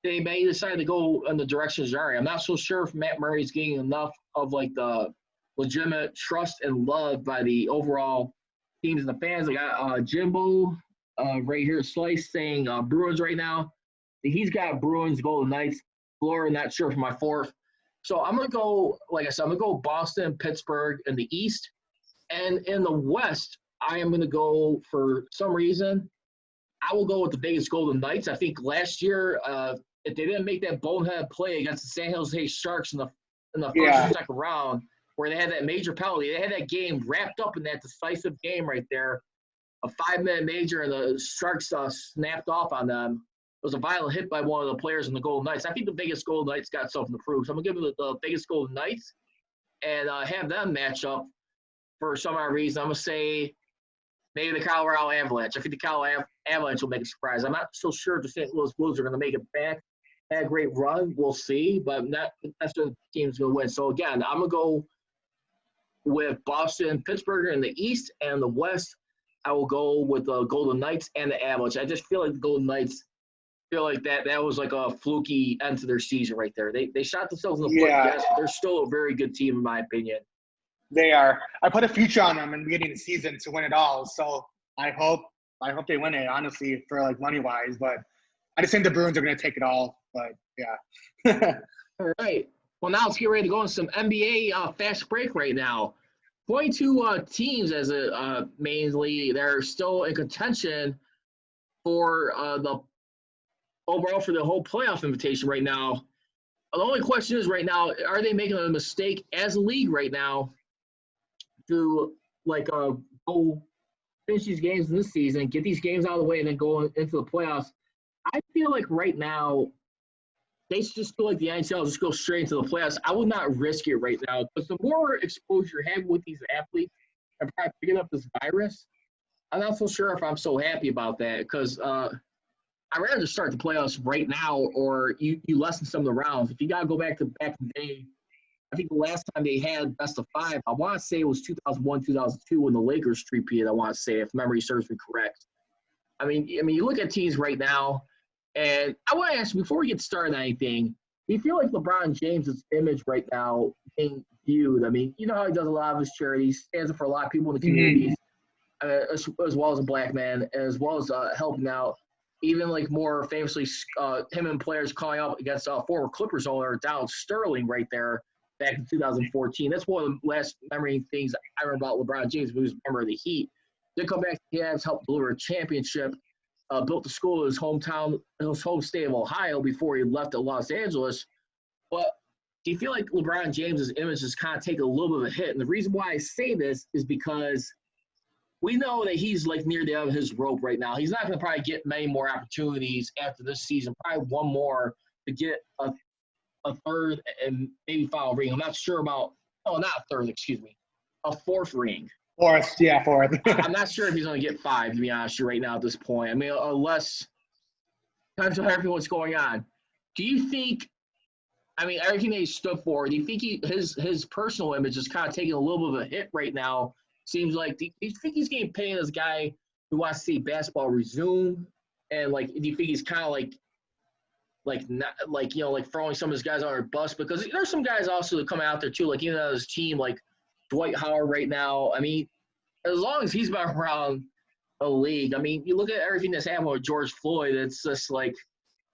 they may decide to go in the direction of Jarry. I'm not so sure if Matt Murray is getting enough of like the legitimate trust and love by the overall teams and the fans. I got Jimbo right here, Slice, saying Bruins right now. He's got Bruins, Golden Knights, Florida, not sure for my 4th. So I'm going to go, like I said, I'm going to go Boston, Pittsburgh in the East. And in the West, I am going to go, for some reason, I will go with the Vegas Golden Knights. I think last year, if they didn't make that bonehead play against the San Jose Sharks in the first and second round, where they had that major penalty, they had that game wrapped up in that decisive game right there, a 5-minute major, and the Sharks snapped off on them. It was a violent hit by one of the players in the Golden Knights. I think the Vegas Golden Knights got something to prove. So I'm going to give it the Vegas Golden Knights and have them match up for some odd reason. I'm going to say maybe the Colorado Avalanche. I think the Colorado Avalanche will make a surprise. I'm not so sure if the St. Louis Blues are going to make it back. Had a great run. We'll see. But that's the team's going to win. So, again, I'm going to go with Boston, Pittsburgh in the East, and the West. I will go with the Golden Knights and the Avalanche. I just feel like the Golden Knights feel like that was like a fluky end to their season right there. They shot themselves in the foot, yes, but they're still a very good team in my opinion. They are. I put a future on them in the beginning of the season to win it all. So I hope they win it, honestly, for like money wise. But I just think the Bruins are going to take it all. But yeah. All right. Well, now let's get ready to go on some NBA fast break right now. 22 teams as mainly they're still in contention for the overall for the whole playoff invitation right now. The only question is right now, are they making a mistake as a league right now to go finish these games in this season, get these games out of the way, and then go into the playoffs? I feel like right now they should just feel like the NHL just go straight into the playoffs. I would not risk it right now because the more exposure you have with these athletes and probably picking up this virus, I'm not so sure if I'm so happy about that because I'd rather just start the playoffs right now or you lessen some of the rounds. If you got to go back in the day, I think the last time they had best of 5, I want to say it was 2001, 2002 when the Lakers three-peated, I want to say, if memory serves me correct. I mean, you look at teams right now, and I want to ask you, before we get started on anything, do you feel like LeBron James' image right now being viewed? I mean, you know how he does a lot of his charities, stands up for a lot of people in the communities, as well as a black man, as well as helping out. Even like more famously, him and players calling out against former Clippers owner Donald Sterling right there back in 2014. That's one of the last memory things I remember about LeBron James, who was a member of the Heat. Then come back to the Cavs, helped deliver a championship, built the school in his hometown, his home state of Ohio before he left to Los Angeles. But do you feel like LeBron James's image is kind of taking a little bit of a hit? And the reason why I say this is because we know that he's like near the end of his rope right now. He's not going to probably get many more opportunities after this season, probably one more to get a third and maybe final ring. I'm not sure about – oh, not a third, excuse me. A fourth ring. Fourth. I'm not sure if he's going to get 5, to be honest right now at this point. I mean, unless – depends on everything what's going on. Do you think – I mean, everything that he stood for, do you think his personal image is kind of taking a little bit of a hit right now? Seems like, do you think he's getting paid as a guy who wants to see basketball resume? And, like, do you think he's kind of not, like, you know, like throwing some of his guys on their bus? Because there's some guys also that come out there, too, like, even on his team, like Dwight Howard right now. I mean, as long as he's been around the league, I mean, you look at everything that's happened with George Floyd, it's just like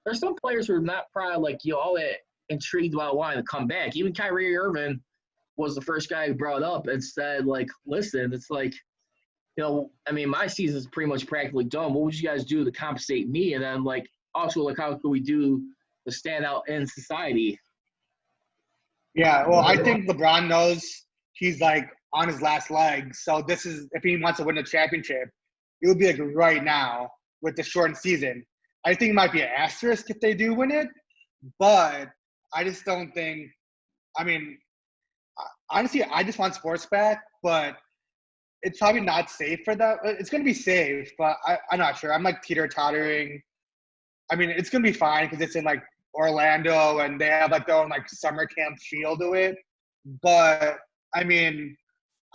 there's some players who are not probably, like, you know, all that intrigued about wanting to come back. Even Kyrie Irving was the first guy who brought up and said, like, listen, it's like, you know, I mean, my season's pretty much practically done. What would you guys do to compensate me? And then, like, also, like, how could we do to stand out in society? Yeah, well, I think LeBron knows he's, like, on his last leg. So this is, if he wants to win a championship, it would be, like, right now with the shortened season. I think it might be an asterisk if they do win it. But I just don't think – I mean – honestly, I just want sports back, but it's probably not safe for that. It's going to be safe, but I'm not sure. I'm like teeter-tottering. I mean, it's going to be fine because it's in like Orlando and they have like their own like summer camp feel to it. But I mean,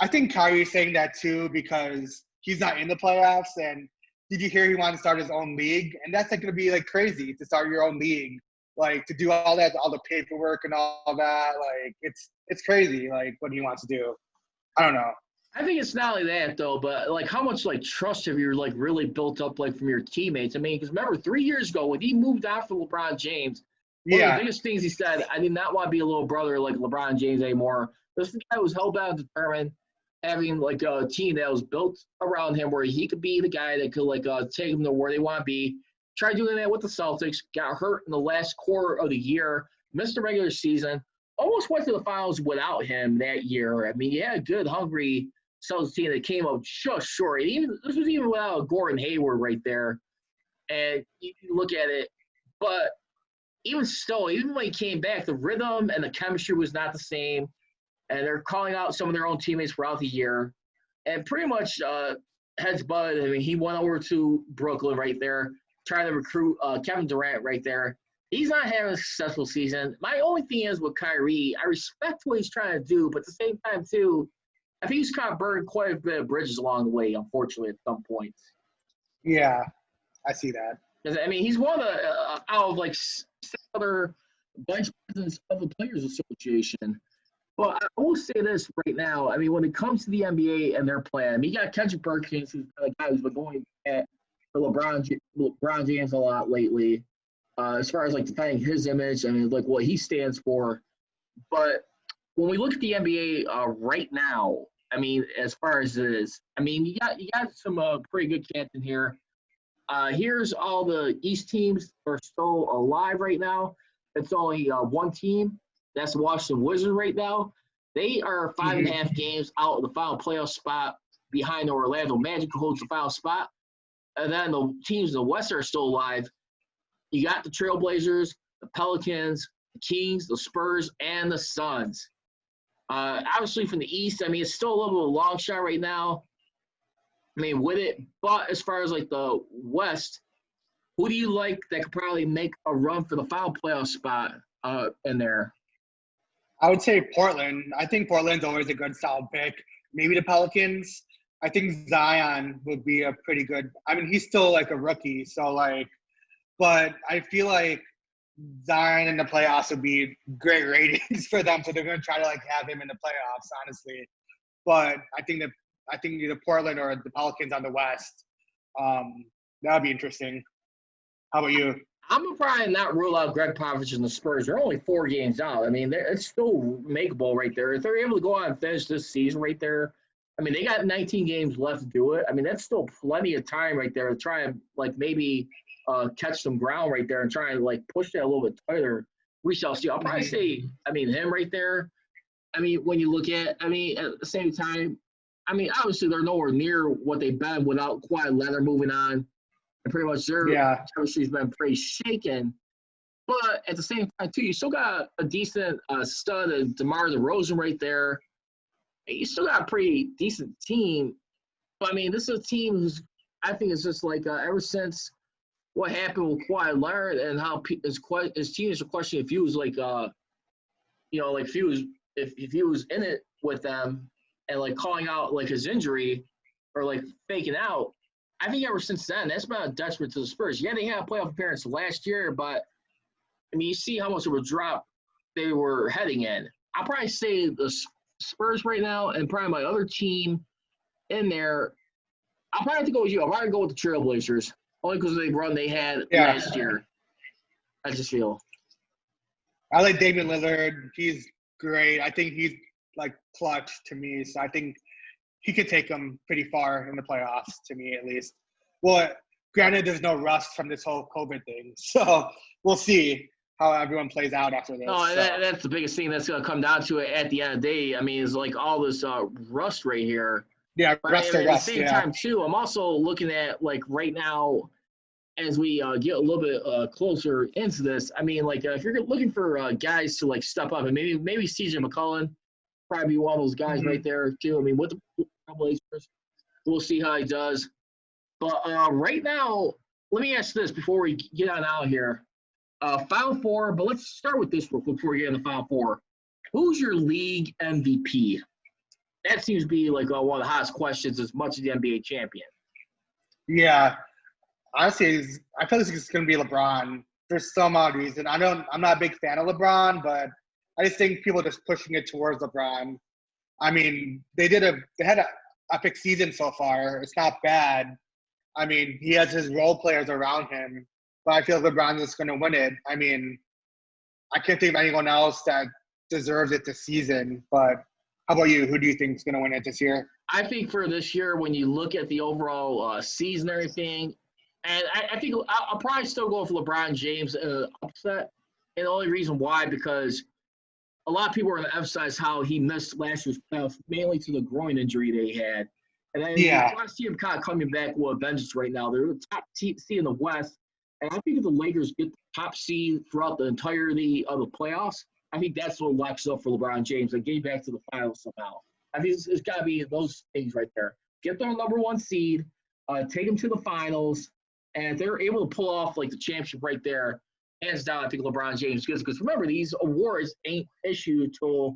I think Kyrie's saying that too because he's not in the playoffs. And did you hear he wanted to start his own league? And that's like going to be like crazy to start your own league. Like, to do all that, all the paperwork and all that, like, it's crazy, like, what he wants to do. I don't know. I think it's not only that, though, but, like, how much, like, trust have you, like, really built up, like, from your teammates? I mean, because remember, 3 years ago, when he moved on from LeBron James, one of the biggest things he said, I did not want to be a little brother like LeBron James anymore. This guy was hell-bound determined, having, like, a team that was built around him where he could be the guy that could, like, take them to where they want to be. Tried doing that with the Celtics, got hurt in the last quarter of the year, missed the regular season, almost went to the finals without him that year. I mean, he had a good, hungry Celtics team that came up just short. This was even without Gordon Hayward right there. And you look at it, but even still, even when he came back, the rhythm and the chemistry was not the same. And they're calling out some of their own teammates throughout the year. And pretty much heads butted. I mean, he went over to Brooklyn right there, trying to recruit Kevin Durant right there. He's not having a successful season. My only thing is with Kyrie, I respect what he's trying to do, but at the same time, too, I think he's kind of burned quite a bit of bridges along the way, unfortunately, at some points. Yeah, I see that. Because, I mean, he's one of the, out of, like, 6 other vice presidents of the Players Association. But I will say this right now. I mean, when it comes to the NBA and their plan, I mean, you got Kendrick Perkins, who's the guy who's been going at for LeBron James a lot lately, as far as, like, defending his image and, like, what he stands for. But when we look at the NBA right now, I mean, as far as it is, I mean, you got some pretty good captain here. Here's all the East teams that are still alive right now. It's only one team. That's the Washington Wizards right now. They are 5.5 games out of the final playoff spot behind the Orlando Magic, who holds the final spot. And then the teams in the West are still alive. You got the Trailblazers, the Pelicans, the Kings, the Spurs, and the Suns. Obviously, from the East, I mean, it's still a little bit of a long shot right now. I mean, with it. But as far as, like, the West, who do you like that could probably make a run for the final playoff spot in there? I would say Portland. I think Portland's always a good, solid pick. Maybe the Pelicans. I think Zion would be a pretty good – I mean, he's still, like, a rookie. So, like – but I feel like Zion in the playoffs would be great ratings for them, so they're going to try to like have him in the playoffs, honestly. But I think either Portland or the Pelicans on the West, that would be interesting. How about you? I'm gonna probably not rule out Greg Popovich and the Spurs. They're only 4 games out. I mean, it's still makeable right there. If they're able to go out and finish this season right there, I mean, they got 19 games left to do it. I mean, that's still plenty of time right there to try and like maybe catch some ground right there and try and like push that a little bit tighter. We shall see. I'll probably say, I mean, him right there. I mean, when you look at, I mean, at the same time, I mean, obviously they're nowhere near what they've been without Kawhi Leonard moving on. And pretty much their chemistry's been pretty shaken. But at the same time, too, you still got a decent stud of DeMar DeRozan right there. And you still got a pretty decent team. But, I mean, this is a team who's, I think, is just like ever since what happened with Kawhi Leonard and how his teams are questioning if he was like, you know, like if he was in it with them and like calling out like his injury or like faking out. I think ever since then, that's been a detriment to the Spurs. Yeah, they had a playoff appearance last year, but, I mean, you see how much of a drop they were heading in. I'll probably say the Spurs right now and probably my other team in there, I'll probably have to go with you. I'll probably go with the Trailblazers, only because of the run they had last year. I just feel. I like Damian Lillard. He's great. I think he's, like, clutch to me, so I think – he could take them pretty far in the playoffs, to me at least. Well, granted, there's no rust from this whole COVID thing, so we'll see how everyone plays out after this. No, that's the biggest thing that's going to come down to it at the end of the day. I mean, is like all this rust right here. Yeah, rust. At the same time, too, I'm also looking at, like, right now, as we get a little bit closer into this, I mean, like, if you're looking for guys to, like, step up, and maybe CJ McCollum, probably be one of those guys right there too. I mean, with the Blazers, we'll see how he does. But right now, let me ask this before we get on out here. Final Four, but let's start with this real quick before we get in the Final Four. Who's your league MVP? That seems to be like one of the hottest questions as much as the NBA champion. Yeah. Honestly, I feel like it's going to be LeBron for some odd reason. I'm not a big fan of LeBron, but I just think people are just pushing it towards LeBron. I mean, they had an epic season so far. It's not bad. I mean, he has his role players around him, but I feel LeBron is going to win it. I mean, I can't think of anyone else that deserves it this season. But how about you? Who do you think is going to win it this year? I think for this year, when you look at the overall season and everything, and I think I'll probably still go with LeBron James upset. And the only reason why, because a lot of people are going to emphasize how he missed last year's playoffs, mainly to the groin injury they had. And then you want to see him kind of coming back with a vengeance right now. They're the top seed in the West. And I think if the Lakers get the top seed throughout the entirety of the playoffs, I think that's what locks up for LeBron James and getting back to the finals somehow. I think it's got to be those things right there. Get their number 1 seed, take them to the finals, and if they're able to pull off like the championship right there, hands down, I think LeBron James gets. Because remember, these awards ain't issued until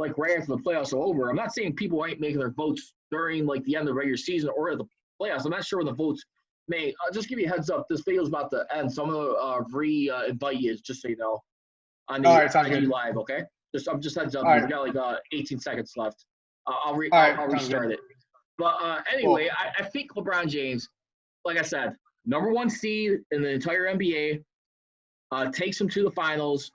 like right after the playoffs are over. I'm not saying people ain't making their votes during like the end of the regular season or the playoffs. I'm not sure when the votes may. I'll just give you a heads up. This video is about to end, so I'm gonna invite you, just so you know, on the IG live. Okay, I'm just heads up. We've got like 18 seconds left. I'll restart it. But anyway, I think LeBron James, like I said, number 1 seed in the entire NBA. Takes him to the finals.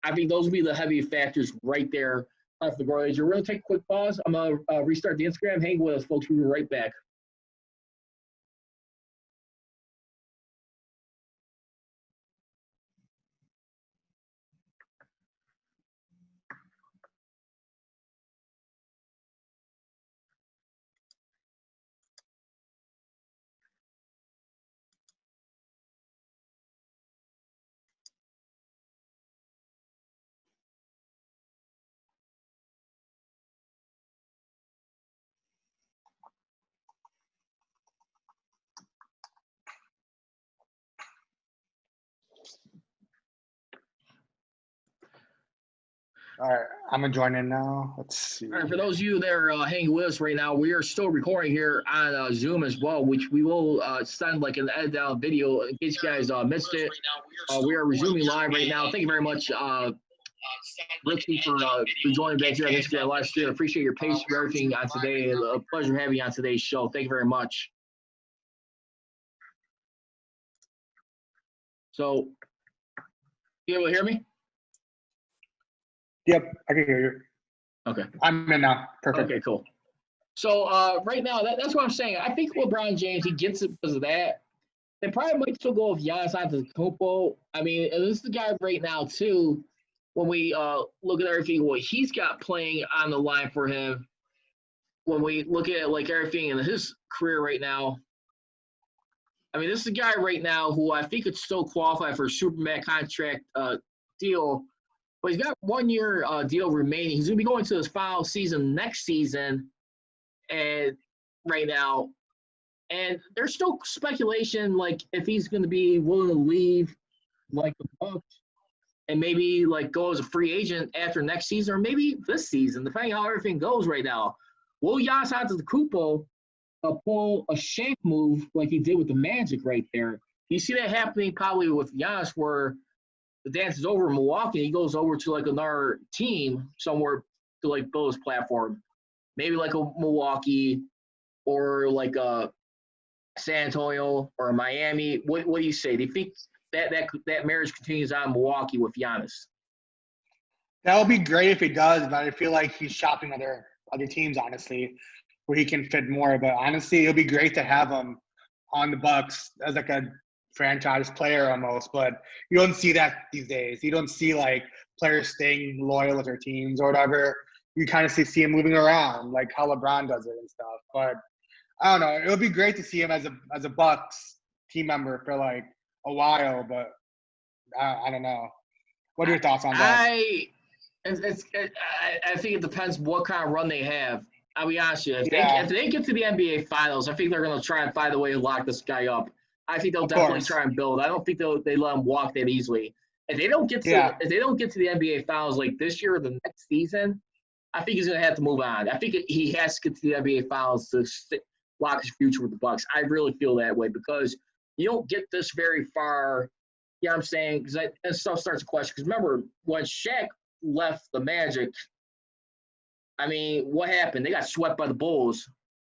I think those will be the heavy factors right there for the Warriors. We're going to take a quick pause. I'm going to restart the Instagram. Hang with us, folks. We'll be right back. All right, I'm gonna join in now. Let's see. All right, for those of you that are hanging with us right now, we are still recording here on Zoom as well, which we will send like an edit down video in case you guys missed it. We are resuming live right now. Thank you very much, Richie, for joining back here on Instagram live stream. I appreciate your patience for everything on today. A pleasure having you on today's show. Thank you very much. So, you able to hear me? Yep, I can hear you. Okay. I'm in now. Perfect. Okay, cool. So right now, that's what I'm saying. I think LeBron James, he gets it because of that. They probably might still go with Giannis Antetokounmpo. I mean, and this is the guy right now too. When we look at everything, what he's got playing on the line for him. When we look at like everything in his career right now, I mean, this is a guy right now who I think could still qualify for a Superman contract deal. But he's got 1 year deal remaining. He's going to be going to his final season next season, and right now, and there's still speculation like if he's going to be willing to leave, like the Bucks, and maybe like go as a free agent after next season or maybe this season, depending on how everything goes right now. Will Giannis Antetokounmpo pull a Shaq move like he did with the Magic right there? You see that happening probably with Giannis, where the dance is over in Milwaukee, he goes over to like another team somewhere to like build his platform. Maybe like a Milwaukee or like a San Antonio or Miami. What do you say? Do you think that marriage continues on in Milwaukee with Giannis? That would be great if he does, but I feel like he's shopping other teams, honestly, where he can fit more. But honestly, it would be great to have him on the Bucks as like a franchise player almost, but you don't see that these days. You don't see like players staying loyal with their teams or whatever. You kind of see him moving around like how LeBron does it and stuff. But I don't know. It would be great to see him as a Bucks team member for like a while, but I don't know. What are your thoughts on that? I think it depends what kind of run they have. I'll be honest with you. If they get to the NBA Finals, I think they're going to try and find a way to lock this guy up. I think they'll definitely try and build. I don't think they let him walk that easily. If they don't get to the NBA Finals like this year or the next season, I think he's going to have to move on. I think he has to get to the NBA Finals to lock his future with the Bucks. I really feel that way because you don't get this very far. You know what I'm saying? Because that stuff starts to question. Because remember, when Shaq left the Magic, I mean, what happened? They got swept by the Bulls.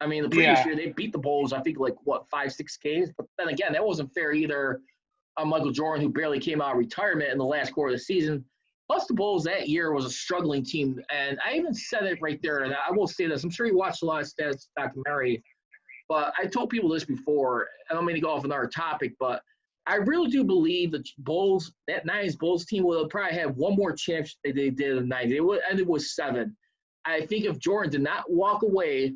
I mean, the previous year, they beat the Bulls, I think, like, 5-6 games? But then again, that wasn't fair either on Michael Jordan, who barely came out of retirement in the last quarter of the season. Plus, the Bulls that year was a struggling team. And I even said it right there, and I will say this. I'm sure you watched a lot of stats documentary, but I told people this before. I don't mean to go off another topic, but I really do believe the Bulls, that 90s Bulls team, will probably have one more championship than they did in the 90s. They would end it with 7. I think if Jordan did not walk away,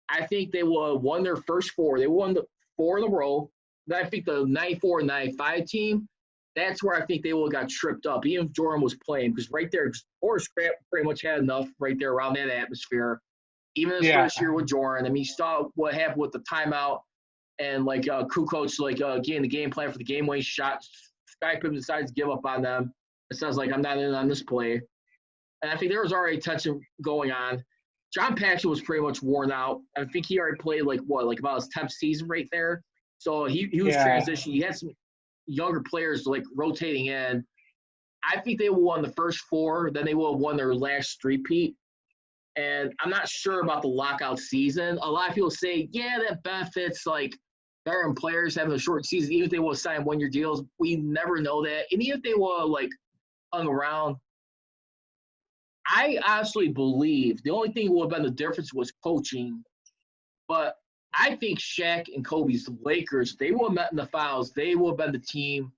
I think they will have won their first 4. They won the 4 in a row. Then I think the 94 and 95 team, that's where I think they will have got tripped up, even if Jordan was playing. Because right there, Horace Grant pretty much had enough right there around that atmosphere. Even his first year with Jordan. I mean, you saw what happened with the timeout and, like, Kukoc, like, getting the game plan for the game-winning shot. Sky Pippen decides to give up on them. It sounds like I'm not in on this play. And I think there was already tension going on. John Paxson was pretty much worn out. I think he already played about his 10th season right there. So he was transitioning. He had some younger players like rotating in. I think they will won the first 4. Then they will have won their last three-peat. And I'm not sure about the lockout season. A lot of people say, that benefits like veteran players having a short season, even if they will sign 1-year deals. We never know that. And even if they will like hung around, I honestly believe the only thing would have been the difference was coaching. But I think Shaq and Kobe's the Lakers, they would have met in the finals. They would have been the team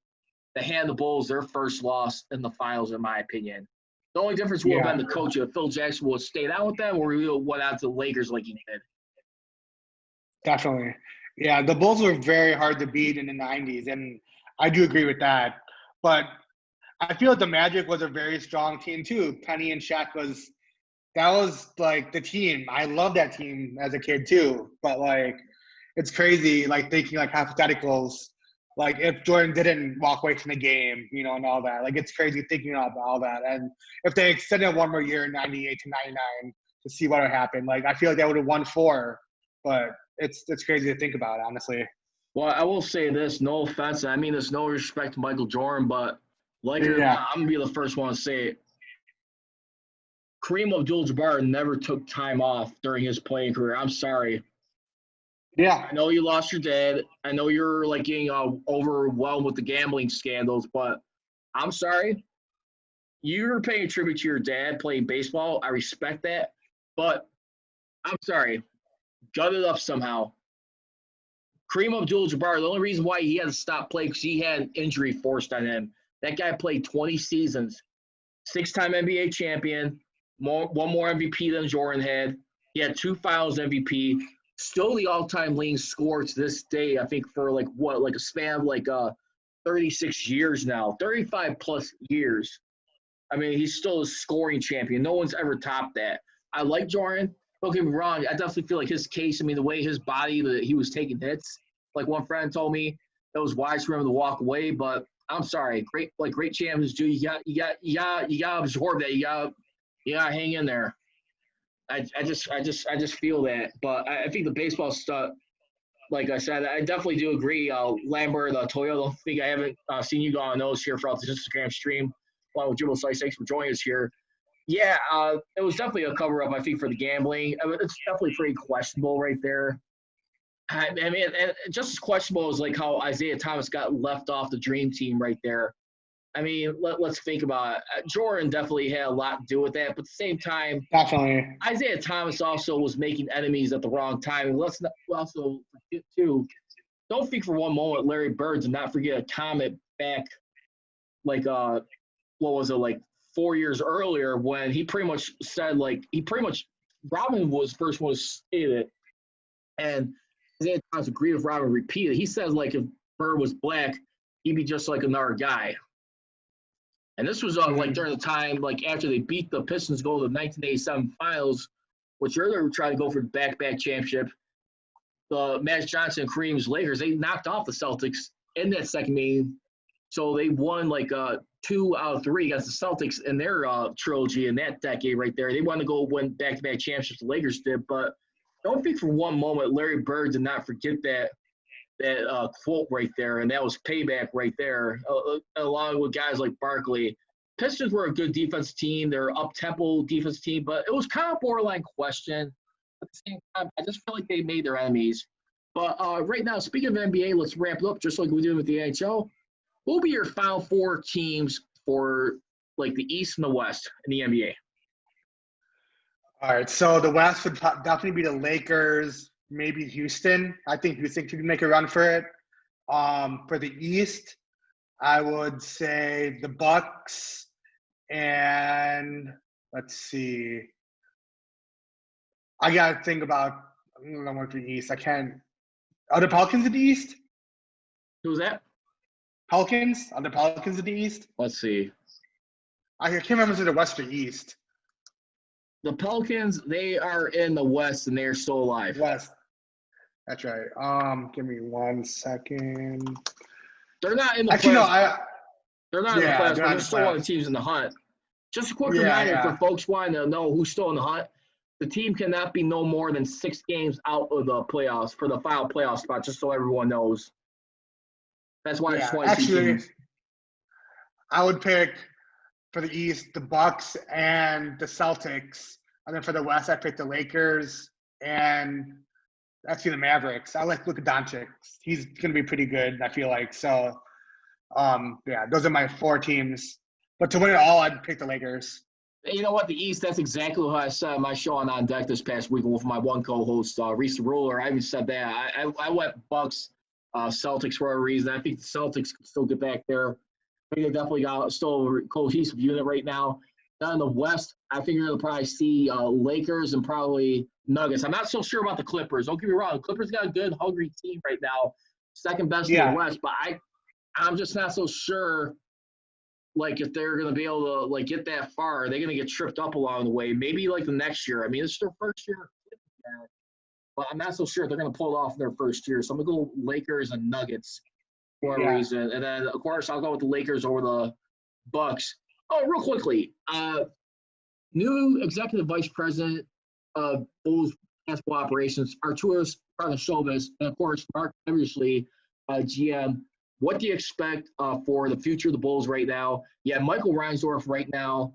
to hand the Bulls their first loss in the finals, in my opinion. The only difference would have been the coach. If Phil Jackson would have stayed out with them, or he would have went out to the Lakers like he did. Definitely. Yeah, the Bulls were very hard to beat in the 90s, and I do agree with that. But I feel like the Magic was a very strong team too. Penny and Shaq that was like the team. I loved that team as a kid too. But like, it's crazy, like thinking like hypotheticals like if Jordan didn't walk away from the game, you know, and all that. Like it's crazy thinking about all that. And if they extended one more year, 98 to 99, to see what would happen, like I feel like they would have won 4. But it's crazy to think about, honestly. Well, I will say this, no offense. I mean, there's no respect to Michael Jordan, but I'm going to be the first one to say it. Kareem Abdul-Jabbar never took time off during his playing career. I'm sorry. Yeah. I know you lost your dad. I know you're like getting overwhelmed with the gambling scandals, but I'm sorry. You're paying tribute to your dad playing baseball. I respect that, but I'm sorry. Gut it up somehow. Kareem Abdul-Jabbar, the only reason why he had to stop playing because he had an injury forced on him. That guy played 20 seasons, 6-time NBA champion, one more MVP than Jordan had. He had 2 finals MVP. Still the all-time leading scorer to this day, I think, for like a span of 36 years now, 35-plus years. I mean, he's still a scoring champion. No one's ever topped that. I like Jordan. Don't get me wrong. I definitely feel like his case, I mean, the way his body, that he was taking hits, like one friend told me, it was wise for him to walk away. But I'm sorry, great champions do. You got absorb that. You got hang in there. I just feel that. But I think the baseball stuff, like I said, I definitely do agree. Lambert, Toyota, I think I haven't seen you go on those here throughout this Instagram stream. Along with Jimbo Slice, thanks for joining us here. Yeah, it was definitely a cover-up, I think, for the gambling. I mean, it's definitely pretty questionable right there. I mean, and just as questionable as like how Isaiah Thomas got left off the dream team right there. I mean, let's think about it. Jordan definitely had a lot to do with that, but at the same time, definitely Isaiah Thomas also was making enemies at the wrong time. And let's not also forget, too, don't think for one moment Larry Bird did not forget a comment back, like, what was it, like 4 years earlier when he pretty much said, like, Robin was the first one to say it, and Isaiah Thomas agreed with Robin, repeated. He says, like, if Bird was black, he'd be just like another guy. And this was like during the time, like after they beat the Pistons, go to the 1987 finals, which earlier were trying to go for the back-to-back championship. The Magic Johnson and Kareem's Lakers, they knocked off the Celtics in that second meeting. So they won like 2 out of 3 against the Celtics in their trilogy in that decade right there. They wanted to go win back-to-back championships, the Lakers did. But don't think for one moment Larry Bird did not forget that quote right there, and that was payback right there, along with guys like Barkley. Pistons were a good defensive team. They're up-tempo defensive team, but it was kind of borderline question. At the same time, I just feel like they made their enemies. But right now, speaking of NBA, let's wrap it up just like we did with the NHL. What will be your Final Four teams for, like, the East and the West in the NBA? All right, so the West would definitely be the Lakers, maybe Houston. I think Houston could make a run for it. For the East, I would say the Bucks, and let's see. I gotta think about. I don't know what the East. I can't. Are the Pelicans in the East? Who's that? Pelicans? Are the Pelicans in the East? Let's see. I can't remember if it's the West or East. The Pelicans, they are in the West, and they're still alive. West. That's right. Give me 1 second. They're not in the Actually, playoffs. no, They're not in the playoffs, but they're they're still one of the teams in the hunt. Just a quick reminder for folks wanting to know who's still in the hunt. The team cannot be no more than 6 games out of the playoffs for the final playoff spot, just so everyone knows. That's why it's 22 teams. I would pick for the East the Bucks and the Celtics, and then for the West I pick the Lakers and actually the Mavericks. I like Luka Doncic. He's going to be pretty good, I feel like. So, those are my 4 teams. But to win it all, I'd pick the Lakers. You know what? The East, that's exactly what I said on my show on Deck this past week with my one co-host, Reese Ruler. I even said that. I went Bucks, Celtics for a reason. I think the Celtics can still get back there. I think they definitely got still a cohesive unit right now. Down in the West, I think you're going to probably see Lakers and probably Nuggets. I'm not so sure about the Clippers. Don't get me wrong. The Clippers got a good, hungry team right now. Second best in the West. But I'm just not so sure, like, if they're going to be able to, like, get that far. Are they going to get tripped up along the way? Maybe, like, the next year. I mean, it's their first year. But I'm not so sure if they're going to pull it off in their first year. So I'm going to go Lakers and Nuggets for a reason. And then, of course, I'll go with the Lakers over the Bucks. Oh, real quickly, new executive vice president of Bulls basketball operations, Artūras, Karnišovas, and of course, Marc, Eversley, GM. What do you expect for the future of the Bulls right now? Yeah, Michael Reinsdorf right now.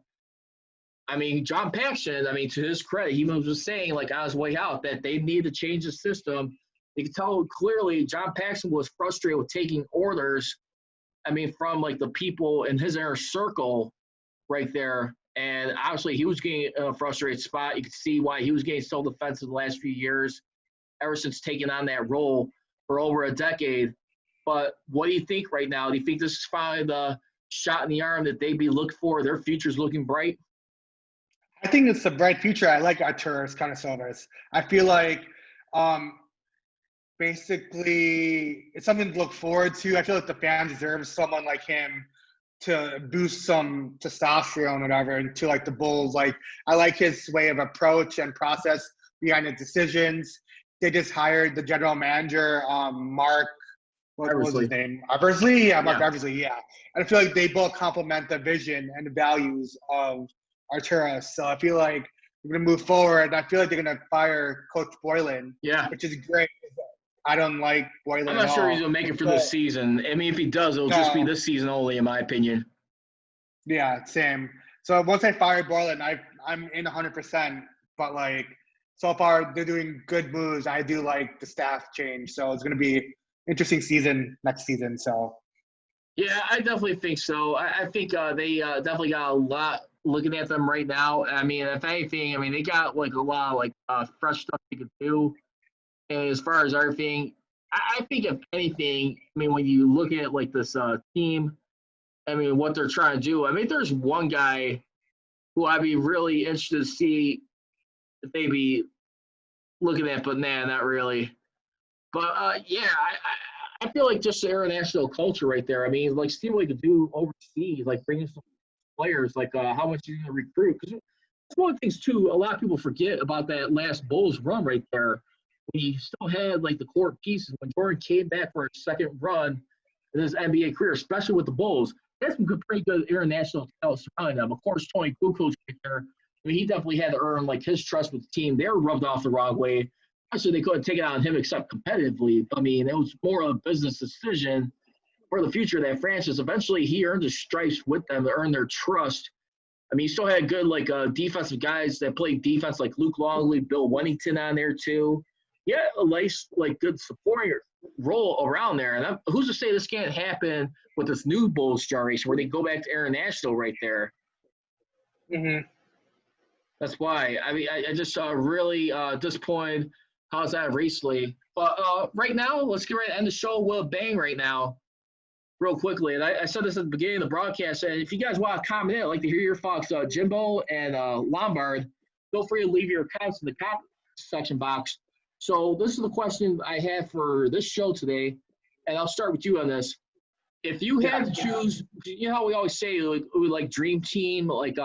I mean, John Paxson, to his credit, he was just saying, like, on his way out, that they need to change the system. You can tell clearly John Paxson was frustrated with taking orders, from, like, the people in his inner circle right there. And obviously he was getting a frustrated spot. You could see why he was getting so defensive the last few years, ever since taking on that role for over a decade. But what do you think right now? Do you think this is finally the shot in the arm that they be looked for? Their future's looking bright? I think it's a bright future. I like Artūras Karnišovas. I feel like basically it's something to look forward to. I feel like the fans deserve someone like him to boost some testosterone or whatever into like the Bulls. Like, I like his way of approach and process behind the decisions. They just hired the general manager, Marc. What was his name? Eversley? Yeah, Marc Eversley, yeah. And I feel like they both complement the vision and the values of Artūras. So I feel like we're going to move forward. And I feel like they're going to fire Coach Boylan, which is great. I don't like Boylan I'm not sure he's going to make it for this season. If he does, it'll just be this season only, in my opinion. Yeah, same. So once they fire Boylan, I'm in 100%. But, like, so far they're doing good moves. I do like the staff change. So it's going to be interesting season next season. So yeah, I definitely think so. I think they definitely got a lot looking at them right now. If anything, they got like a lot of fresh stuff they could do. And as far as everything, I think if anything, when you look at like this team, what they're trying to do, there's one guy who I'd be really interested to see if they be looking at, but nah, not really. But yeah, I feel like just the international culture right there. Like see what you could do overseas, like bringing some players, like how much you're going to recruit. Because that's one of the things too. A lot of people forget about that last Bulls run right there. We still had like the core pieces when Jordan came back for a second run in his NBA career, especially with the Bulls. He had some pretty good international talent surrounding them. Of course, Tony Kukoc right there. He definitely had to earn like his trust with the team. They were rubbed off the wrong way. Actually, they couldn't take it on him except competitively. It was more of a business decision for the future of that franchise. Eventually, he earned his stripes with them to earn their trust. He still had good like defensive guys that played defense, like Luke Longley, Bill Wennington on there too. Yeah, a nice, like, good supporting role around there. And who's to say this can't happen with this new Bulls generation where they go back to international right there? Mm-hmm. That's why. I just really disappointed how's that recently. But right now, let's get ready to end the show with a bang right now, real quickly. And I said this at the beginning of the broadcast. And if you guys want to comment in, I'd like to hear your thoughts. Jimbo and Lombard, feel free to leave your comments in the comment section box. So this is the question I have for this show today, and I'll start with you on this. If you had to choose, you know how we always say like dream team, like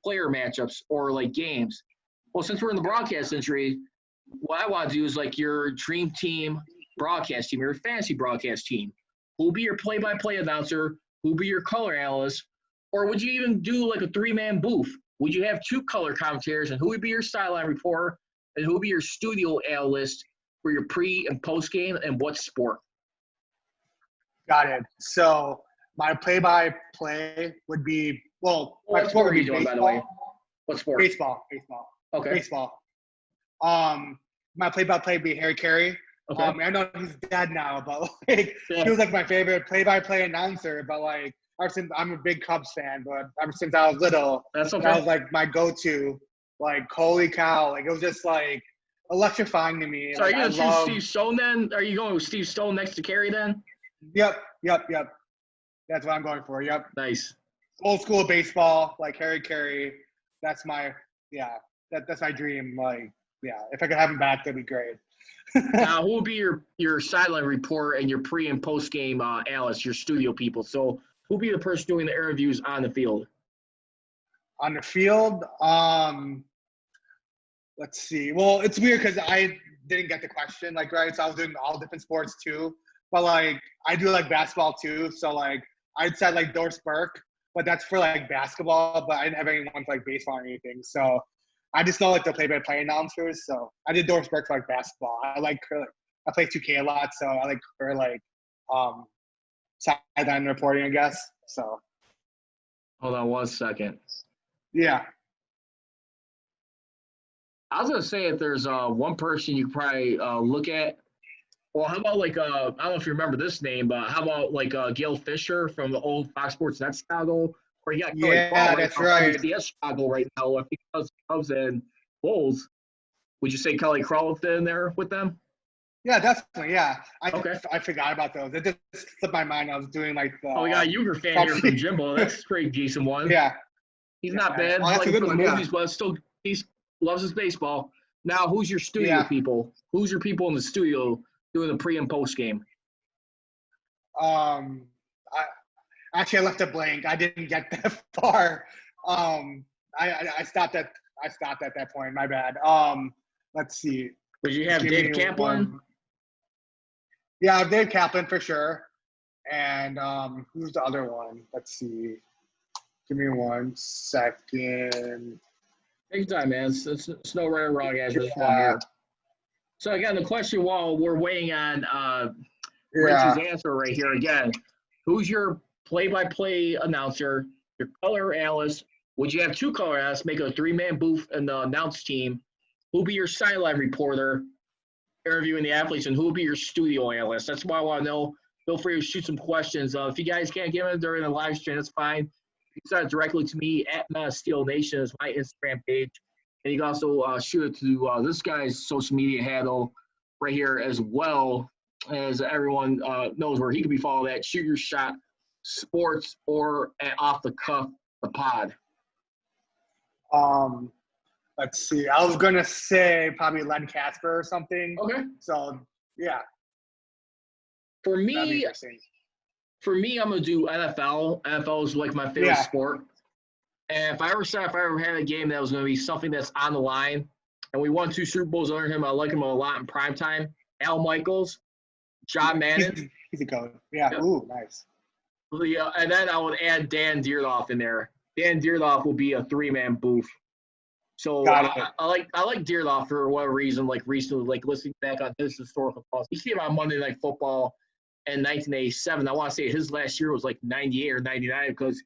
player matchups or like games. Well, since we're in the broadcast century, what I want to do is like your dream team broadcast team, your fantasy broadcast team. Who'll be your play-by-play announcer? Who'll be your color analyst? Or would you even do like a three-man booth? Would you have two color commentators, and who would be your sideline reporter? And who will be your studio analyst for your pre- and post-game, and what sport? Got it. So my play-by-play would be, well, my what sport would are you be doing, baseball. by the way? What sport? Baseball. Okay. Baseball. My play-by-play would be Harry Carey. Okay. I know he's dead now, but like he was like my favorite play-by-play announcer. But like ever since I'm a big Cubs fan, but ever since I was little, That's okay. that was like my go-to. Like, holy cow. Like, it was just, like, electrifying to me. So like, are you going to choose Steve Stone then? Are you going with Steve Stone next to Carey then? Yep. That's what I'm going for, yep. Nice. Old school baseball, like Harry Carey. That's my, that's my dream. Like, yeah, if I could have him back, that'd be great. Now, who will be your sideline report and your pre- and post-game analyst, your studio people? So who will be the person doing the interviews on the field? On the field, let's see. Well, it's weird because I didn't get the question, like, right? So I was doing all different sports too. but like I do like basketball too. So like I'd said like Doris Burke, but that's for like basketball. But I didn't have anyone for like baseball or anything. So I just know like the play-by-play announcers. So I did Doris Burke for like basketball. I like her. I play 2K a lot, so I like her like sideline reporting, I guess. So Hold on 1 second. yeah. I was gonna say if there's one person you could probably look at. Well, how about like I don't know if you remember this name, but how about like Gail Fisher from the old Fox Sports Net Chicago? Or you got That's right. The Chicago right now. I think Cubs and Bulls. Would you say Kelly Crawford in there with them? Yeah, definitely. Yeah, Okay. I forgot about those. It just slipped my mind. I was doing like the. Oh, we got a Uber fan here from Jimbo. That's a pretty decent one. Yeah. He's not bad. Oh, I that's like a him good for the one, yeah. movies, but still he loves his baseball. Now, who's your studio people? Who's your people in the studio doing the pre and post game? I left it blank. I didn't get that far. I stopped at that point. My bad. Let's see. Did you have Dave Kaplan? Yeah, Dave Kaplan for sure. And who's the other one? Let's see. Give me 1 second. Take your time, man. It's no right or wrong answer. This one here. So again, the question while we're waiting on Richie's answer right here again, who's your play-by-play announcer, your color analyst? Would you have 2 color analysts, make a 3-man booth and the announce team? Who'll be your sideline reporter interviewing the athletes, and who'll be your studio analyst? That's what I want to know. Feel free to shoot some questions. If you guys can't get them during the live stream, that's fine. You can send it directly to me at Mass Steel Nation is my Instagram page. And you can also shoot it to this guy's social media handle right here as well, as everyone knows where he can be followed at Shoot Your Shot Sports or at Off the Cuff the Pod. Let's see. I was gonna say probably Len Casper or something. Okay. So yeah. For That'd be me, interesting. I'm gonna do NFL. NFL is like my favorite sport. And if I ever had a game that was gonna be something that's on the line, and we won 2 Super Bowls under him, I like him a lot in primetime. Al Michaels, John Madden. He's a goat. Yeah. Yep. Ooh, nice. And then I would add Dan Dierdorf in there. Dan Dierdorf will be a 3-man booth. So I like Dierdorf for whatever reason. Like recently, like listening back on his historical calls, he came on Monday Night Football in 1987. I want to say his last year was like 98 or 99 because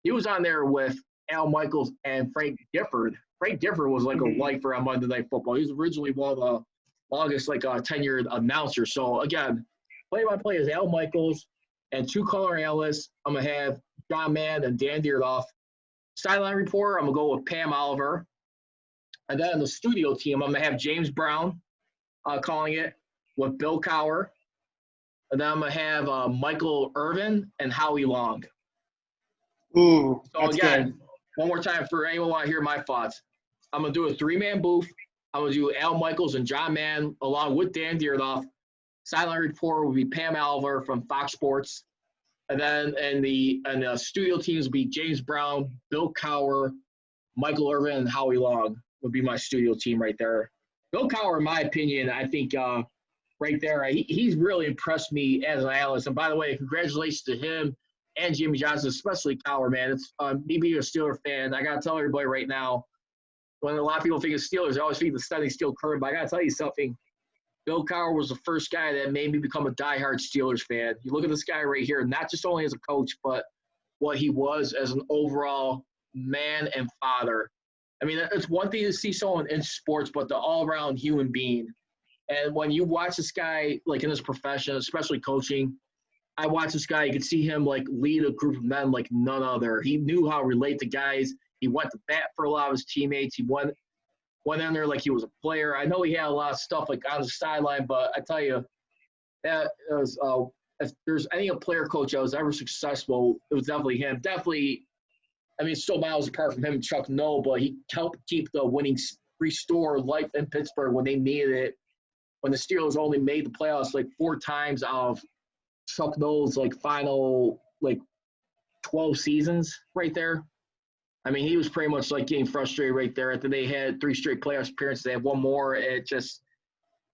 he was on there with Al Michaels and Frank Gifford. Frank Gifford was like a lifer on Monday Night Football. He was originally one of the longest tenured announcers. So again, play-by-play is Al Michaels and 2 color analysts. I'm gonna have John Mann and Dan Dierdorf. Sideline reporter, I'm gonna go with Pam Oliver. And then the studio team, I'm going to have James Brown calling it with Bill Cowher. And then I'm going to have Michael Irvin and Howie Long. Ooh, So that's again, good. one more time for anyone want to hear my thoughts. I'm going to do a 3-man booth. I'm going to do Al Michaels and John Mann along with Dan Dierdorf. Sideline reporter will be Pam Oliver from Fox Sports. And then the studio teams will be James Brown, Bill Cowher, Michael Irvin, and Howie Long. Would be my studio team right there. Bill Cowher, in my opinion, I think right there, he's really impressed me as an analyst. And by the way, congratulations to him and Jimmy Johnson, especially Cowher, man. It's me being a Steeler fan. I got to tell everybody right now, when a lot of people think of Steelers, they always think the stunning steel curve. But I got to tell you something. Bill Cowher was the first guy that made me become a diehard Steelers fan. You look at this guy right here, not just only as a coach, but what he was as an overall man and father. I mean, it's one thing to see someone in sports, but the all-around human being. And when you watch this guy, like in his profession, especially coaching, I watch this guy, you can see him like lead a group of men like none other. He knew how to relate to guys. He went to bat for a lot of his teammates. He went in there like he was a player. I know he had a lot of stuff like on the sideline, but I tell you, that was if there's any player coach that was ever successful, it was definitely him. Definitely. I mean, still miles apart from him and Chuck Noll, but he helped keep the winning restore life in Pittsburgh when they needed it. When the Steelers only made the playoffs like 4 times out of Chuck Noll's like final 12 seasons right there. I mean, he was pretty much like getting frustrated right there. After they had 3 straight playoff appearances, they had 1 more.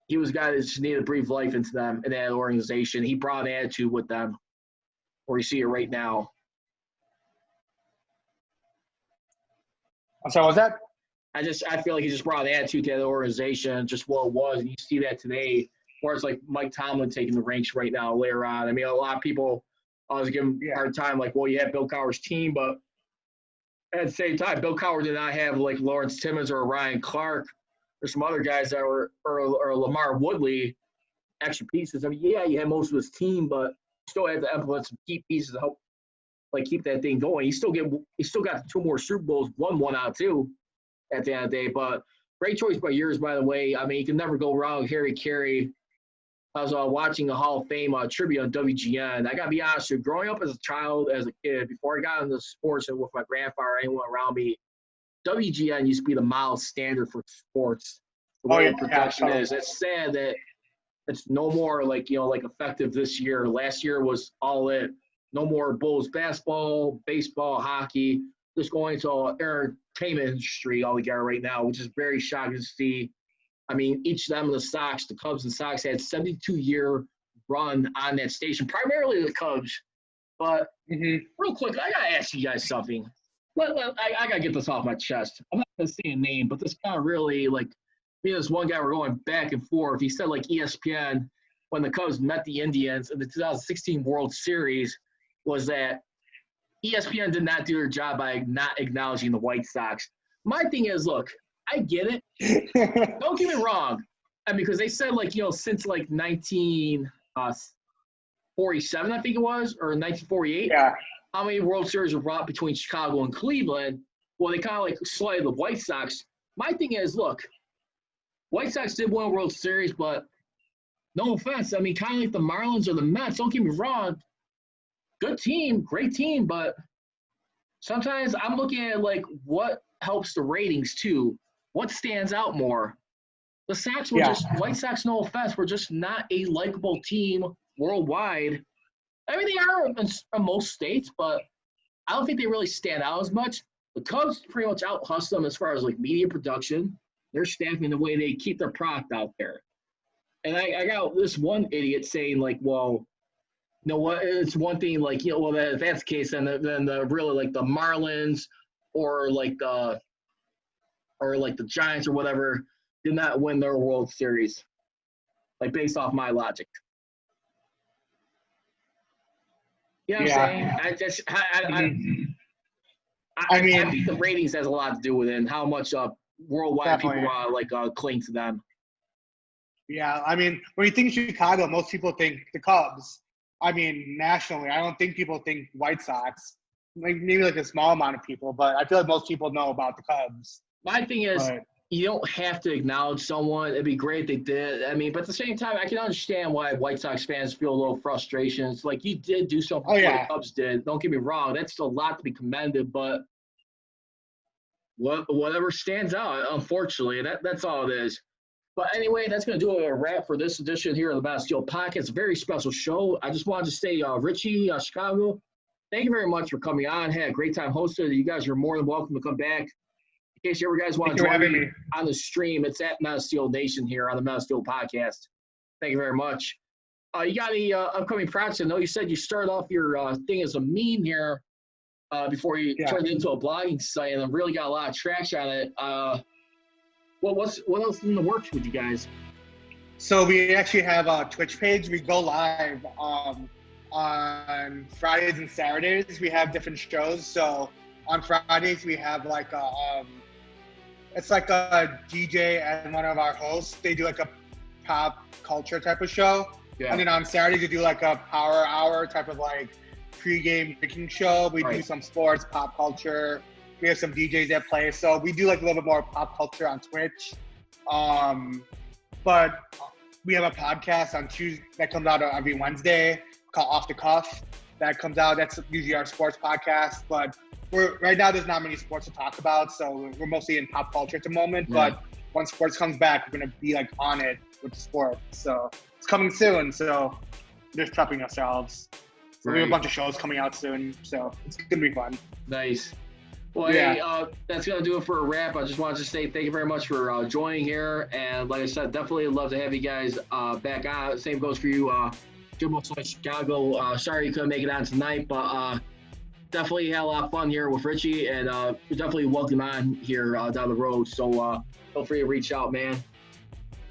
he was a guy that just needed to breathe life into them in that organization. He brought an attitude with them, where you see it right now. I'm sorry, what was that? I feel like he just brought an attitude to that organization, just what it was. And you see that today, where it's like Mike Tomlin taking the ranks right now later on. I mean, a lot of people always give him a hard time, like, well, you have Bill Cowher's team, but at the same time, Bill Cowher did not have like Lawrence Timmons or Ryan Clark or some other guys that were, or Lamar Woodley, extra pieces. I mean, yeah, you had most of his team, but still had to implement some key pieces to help, like, keep that thing going. He still got 2 more Super Bowls, won 1 out of 2 at the end of the day. But great choice by yours, by the way. I mean, you can never go wrong with Harry Carey. I was watching a Hall of Fame tribute on WGN. I got to be honest with you, growing up as a child, as a kid, before I got into sports and with my grandfather or anyone around me, WGN used to be the mild standard for sports. The way production is. It's sad that it's no more like effective this year. Last year was all it. No more Bulls basketball, baseball, hockey. Just going into entertainment industry altogether right now, which is very shocking to see. I mean, each of them in the Sox, the Cubs and Sox, had 72-year run on that station, primarily the Cubs. But real quick, I got to ask you guys something. I got to get this off my chest. I'm not going to say a name, but this guy really, like, me and this one guy were going back and forth. He said, like, ESPN, when the Cubs met the Indians in the 2016 World Series, was that ESPN did not do their job by not acknowledging the White Sox. My thing is, look, I get it. Don't get me wrong. I mean, because they said, like, since, like, 1947, I think it was, or 1948, how many World Series were brought between Chicago and Cleveland? Well, they kind of, like, slighted the White Sox. My thing is, look, White Sox did win a World Series, but no offense. I mean, kind of like the Marlins or the Mets, don't get me wrong. Good team, great team, but sometimes I'm looking at, like, what helps the ratings, too. What stands out more? The Sox were White Sox, no offense, were just not a likable team worldwide. I mean, they are in most states, but I don't think they really stand out as much. The Cubs pretty much out-hustle them as far as, like, media production. Their staffing, the way they keep their product out there. And I got this one idiot saying, like, well, you know what, it's one thing, like, well, if that's the case, then the really, like, the Marlins or the Giants or whatever did not win their World Series, like, based off my logic. You know what I'm saying? I think the ratings has a lot to do with it and how much worldwide people cling to them. Yeah, I mean, when you think Chicago, most people think the Cubs. I mean, nationally, I don't think people think White Sox. Like, maybe like a small amount of people, but I feel like most people know about the Cubs. My thing is, you don't have to acknowledge someone. It'd be great if they did. I mean, but at the same time, I can understand why White Sox fans feel a little frustration. It's like, you did do something the Cubs did. Don't get me wrong. That's a lot to be commended, but whatever stands out, unfortunately, that's all it is. But anyway, that's going to do a wrap for this edition here of the Mass Steel Podcast. It's a very special show. I just wanted to say, Richie, Chicago, thank you very much for coming on. Had a great time hosting. You guys are more than welcome to come back. In case you ever guys want to join me on the stream, it's at Mass Steel Nation here on the Mass Steel Podcast. Thank you very much. You got any upcoming projects? I know you said you started off your thing as a meme here before you turned it into a blogging site, and really got a lot of traction on it. What else is in the works with you guys? So we actually have a Twitch page. We go live on Fridays and Saturdays. We have different shows. So on Fridays we have like it's like a DJ and one of our hosts. They do like a pop culture type of show. Yeah. And then on Saturdays we do like a power hour type of like pre-game drinking show. We do some sports, pop culture. We have some DJs that play. So we do like a little bit more pop culture on Twitch. But we have a podcast on Tuesday that comes out every Wednesday called Off the Cuff. That comes out. That's usually our sports podcast. But right now there's not many sports to talk about. So we're mostly in pop culture at the moment. Yeah. But once sports comes back, we're going to be like on it with the sport. So it's coming soon. So we're just prepping ourselves. So we have a bunch of shows coming out soon. So it's going to be fun. Nice. Well, hey, that's going to do it for a wrap. I just wanted to say thank you very much for joining here. And like I said, definitely love to have you guys back on. Same goes for you, Jimbo / Chicago. Sorry you couldn't make it on tonight, but definitely had a lot of fun here with Richie. And we definitely welcome on here down the road. So feel free to reach out, man.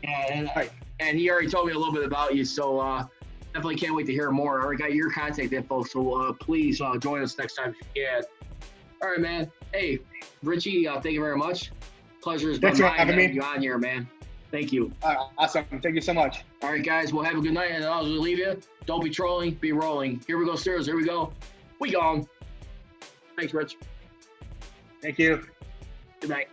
And he already told me a little bit about you. So definitely can't wait to hear more. I already got your contact info. So please join us next time if you can. All right, man. Hey, Richie, thank you very much. Pleasure is been mine having you on here, man. Thank you. Awesome. Thank you so much. All right, guys. Well, have a good night. And I'll just leave you. Don't be trolling. Be rolling. Here we go, Steelers. Here we go. We gone. Thanks, Rich. Thank you. Good night.